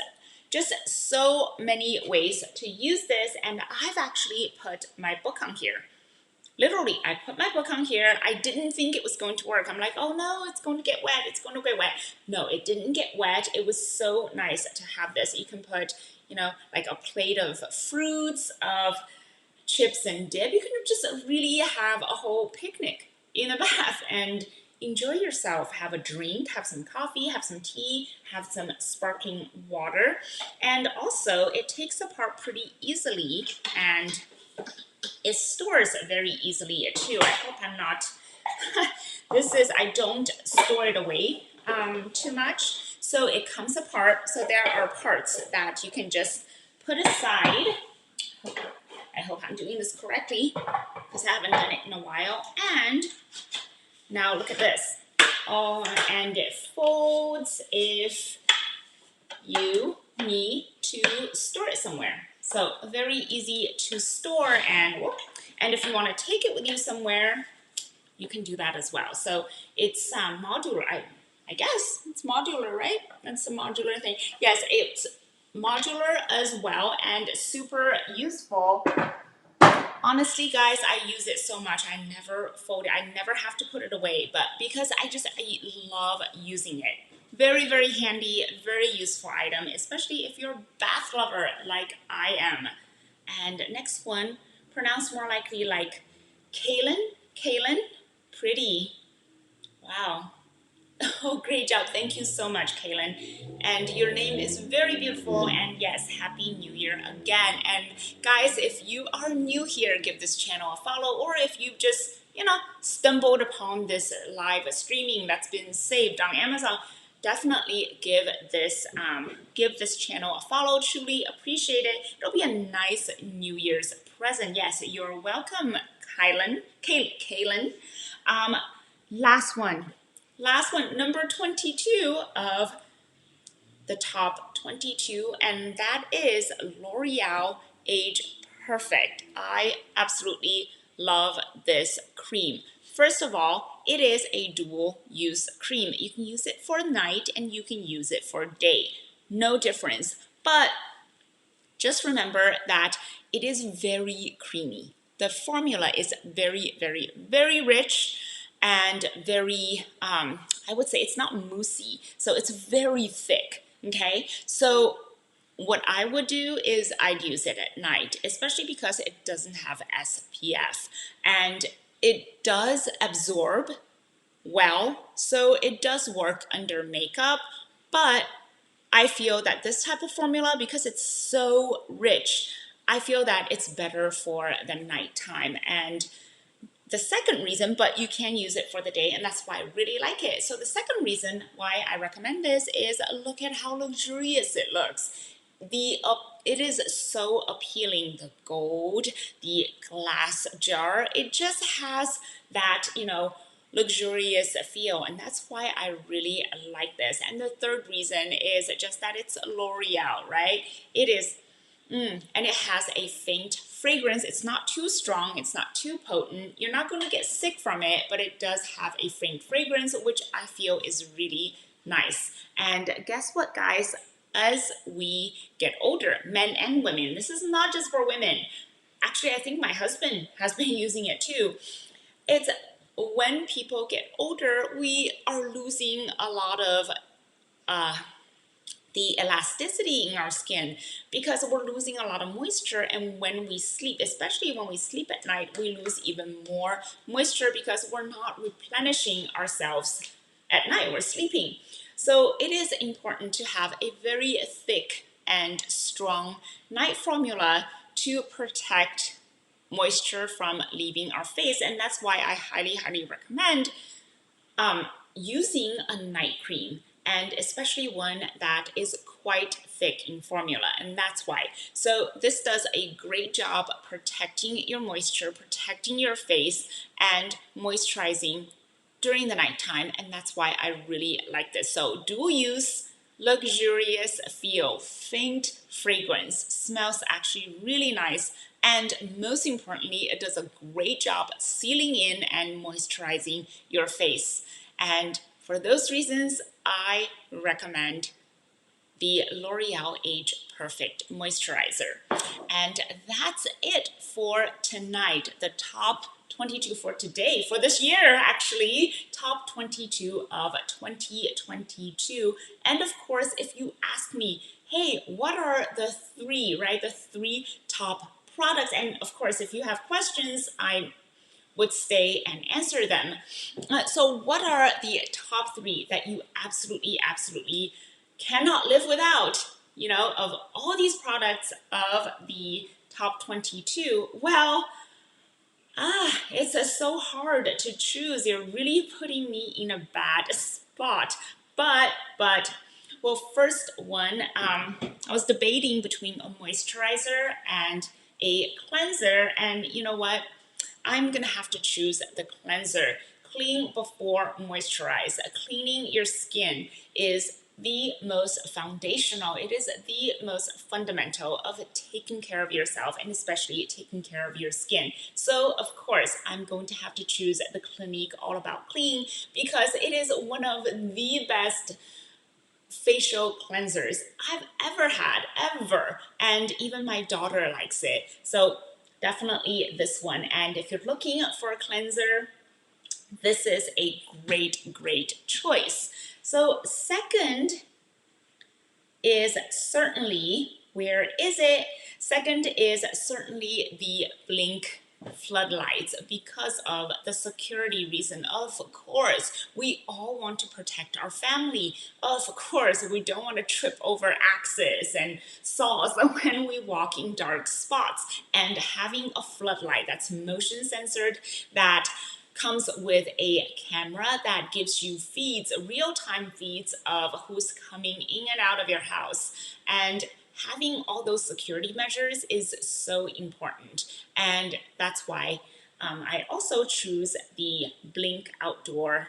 Just so many ways to use this. And I've actually put my book on here. Literally, I put my book on here. I didn't think it was going to work. I'm like, oh no, it's going to get wet. It's going to get wet. No, it didn't get wet. It was so nice to have this. You can put, like a plate of fruits, of chips and dip. You can just really have a whole picnic in a bath and enjoy yourself. Have a drink, have some coffee, have some tea, have some sparkling water. And also, it takes apart pretty easily, and it stores very easily too. I hope I'm not, I don't store it away too much. So it comes apart. So there are parts that you can just put aside. I hope I'm doing this correctly because I haven't done it in a while. And now look at this. Oh, and it folds if you need to store it somewhere. So very easy to store, and if you want to take it with you somewhere, you can do that as well. So it's modular. I guess it's modular, right? That's a modular thing. Yes, it's modular as well and super useful. Honestly, guys, I use it so much. I never fold it. I never have to put it away, but because I love using it. Very, very handy, very useful item, especially if you're a bath lover like I am. And next one, pronounced more likely like Kaylin, pretty. Wow. Oh, great job. Thank you so much, Kaylin. And your name is very beautiful. And yes, Happy New Year again. And guys, if you are new here, give this channel a follow. Or if you've just, stumbled upon this live streaming that's been saved on Amazon, definitely give this channel a follow. Truly appreciate it. It'll be a nice New Year's present. Yes, you're welcome, Kaylin. Last one, number 22 of the top 22, and that is L'Oreal Age Perfect. I absolutely love this cream. First of all, it is a dual use cream. You can use it for night and you can use it for day. No difference. But just remember that it is very creamy. The formula is very, very, very rich and very, I would say it's not moussey. So it's very thick, okay? So what I would do is I'd use it at night, especially because it doesn't have SPF. And it does absorb well, so it does work under makeup, but I feel that this type of formula, because it's so rich, I feel that it's better for the nighttime. And the second reason, but you can use it for the day, and that's why I really like it. So the second reason why I recommend this is look at how luxurious it looks. It is so appealing. The gold, the glass jar, it just has that, luxurious feel, and that's why I really like this. And the third reason is just that it's L'Oreal, right? It is, and it has a faint fragrance. It's not too strong, it's not too potent. You're not going to get sick from it, but it does have a faint fragrance, which I feel is really nice. And guess what, guys? As we get older, men and women, this is not just for women. Actually, I think my husband has been using it too. It's when people get older, we are losing a lot of the elasticity in our skin because we're losing a lot of moisture. And when we sleep, especially when we sleep at night, we lose even more moisture because we're not replenishing ourselves at night. We're sleeping. So it is important to have a very thick and strong night formula to protect moisture from leaving our face. And that's why I highly recommend using a night cream, and especially one that is quite thick in formula, and that's why. So this does a great job protecting your moisture, protecting your face, and moisturizing during the nighttime, and that's why I really like this. So dual use, luxurious feel, faint fragrance, smells actually really nice, and most importantly, it does a great job sealing in and moisturizing your face. And for those reasons, I recommend the L'Oreal Age Perfect Moisturizer. And that's it for tonight. The top 22 for today, for this year actually, top 22 of 2022. And of course, if you ask me, hey, what are the three top products? And of course, if you have questions, I would stay and answer them. So what are the top three that you absolutely cannot live without, of all these products of the top 22? Well, it's so hard to choose. You're really putting me in a bad spot. Well, first one, I was debating between a moisturizer and a cleanser, and you know what? I'm gonna have to choose the cleanser. Clean before moisturize. Cleaning your skin is the most foundational, it is the most fundamental of taking care of yourself, and especially taking care of your skin. So of course, I'm going to have to choose the Clinique All About Clean because it is one of the best facial cleansers I've ever had, ever. And even my daughter likes it. So definitely this one. And if you're looking for a cleanser, this is a great choice. So second is certainly, where is it? Second is certainly the Blink floodlights, because of the security reason. Of course, we all want to protect our family. Of course, we don't want to trip over axes and saws when we walk in dark spots. And having a floodlight that's motion censored, that comes with a camera that gives you feeds, real-time feeds of who's coming in and out of your house. And having all those security measures is so important. And that's why I also choose the Blink outdoor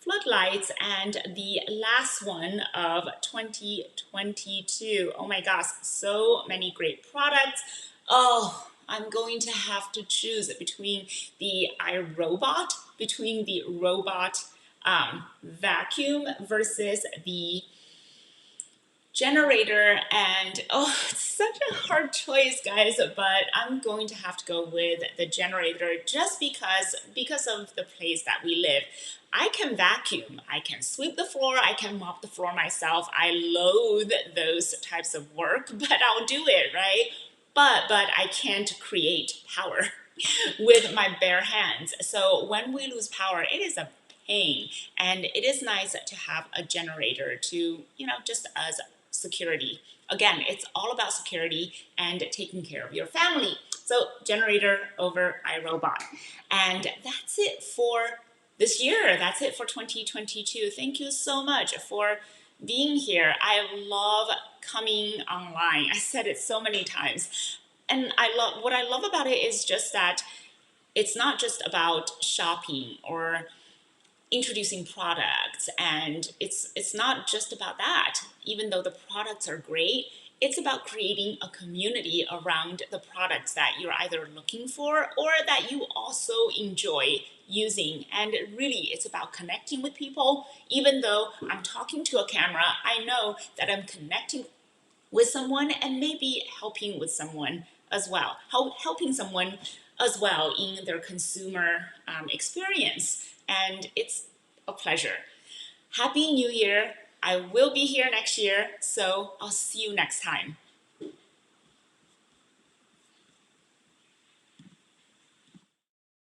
floodlights. And the last one of 2022. Oh my gosh, so many great products. Oh, I'm going to have to choose between the iRobot, between the robot vacuum versus the generator. And it's such a hard choice, guys, but I'm going to have to go with the generator just because of the place that we live. I can vacuum, I can sweep the floor, I can mop the floor myself. I loathe those types of work, but I'll do it, right? But I can't create power with my bare hands. So when we lose power, it is a pain, and it is nice to have a generator to, just as security. Again, it's all about security and taking care of your family. So generator over iRobot. And that's it for this year. That's it for 2022. Thank you so much for being here. I love coming online. I said it so many times. And what I love about it is just that it's not just about shopping or introducing products, and it's not just about that. Even though the products are great, it's about creating a community around the products that you're either looking for or that you also enjoy using. And really, it's about connecting with people. Even though I'm talking to a camera, I know that I'm connecting with someone and maybe helping with someone as well, helping someone as well in their consumer experience. And it's a pleasure. Happy New Year. I will be here next year, so I'll see you next time.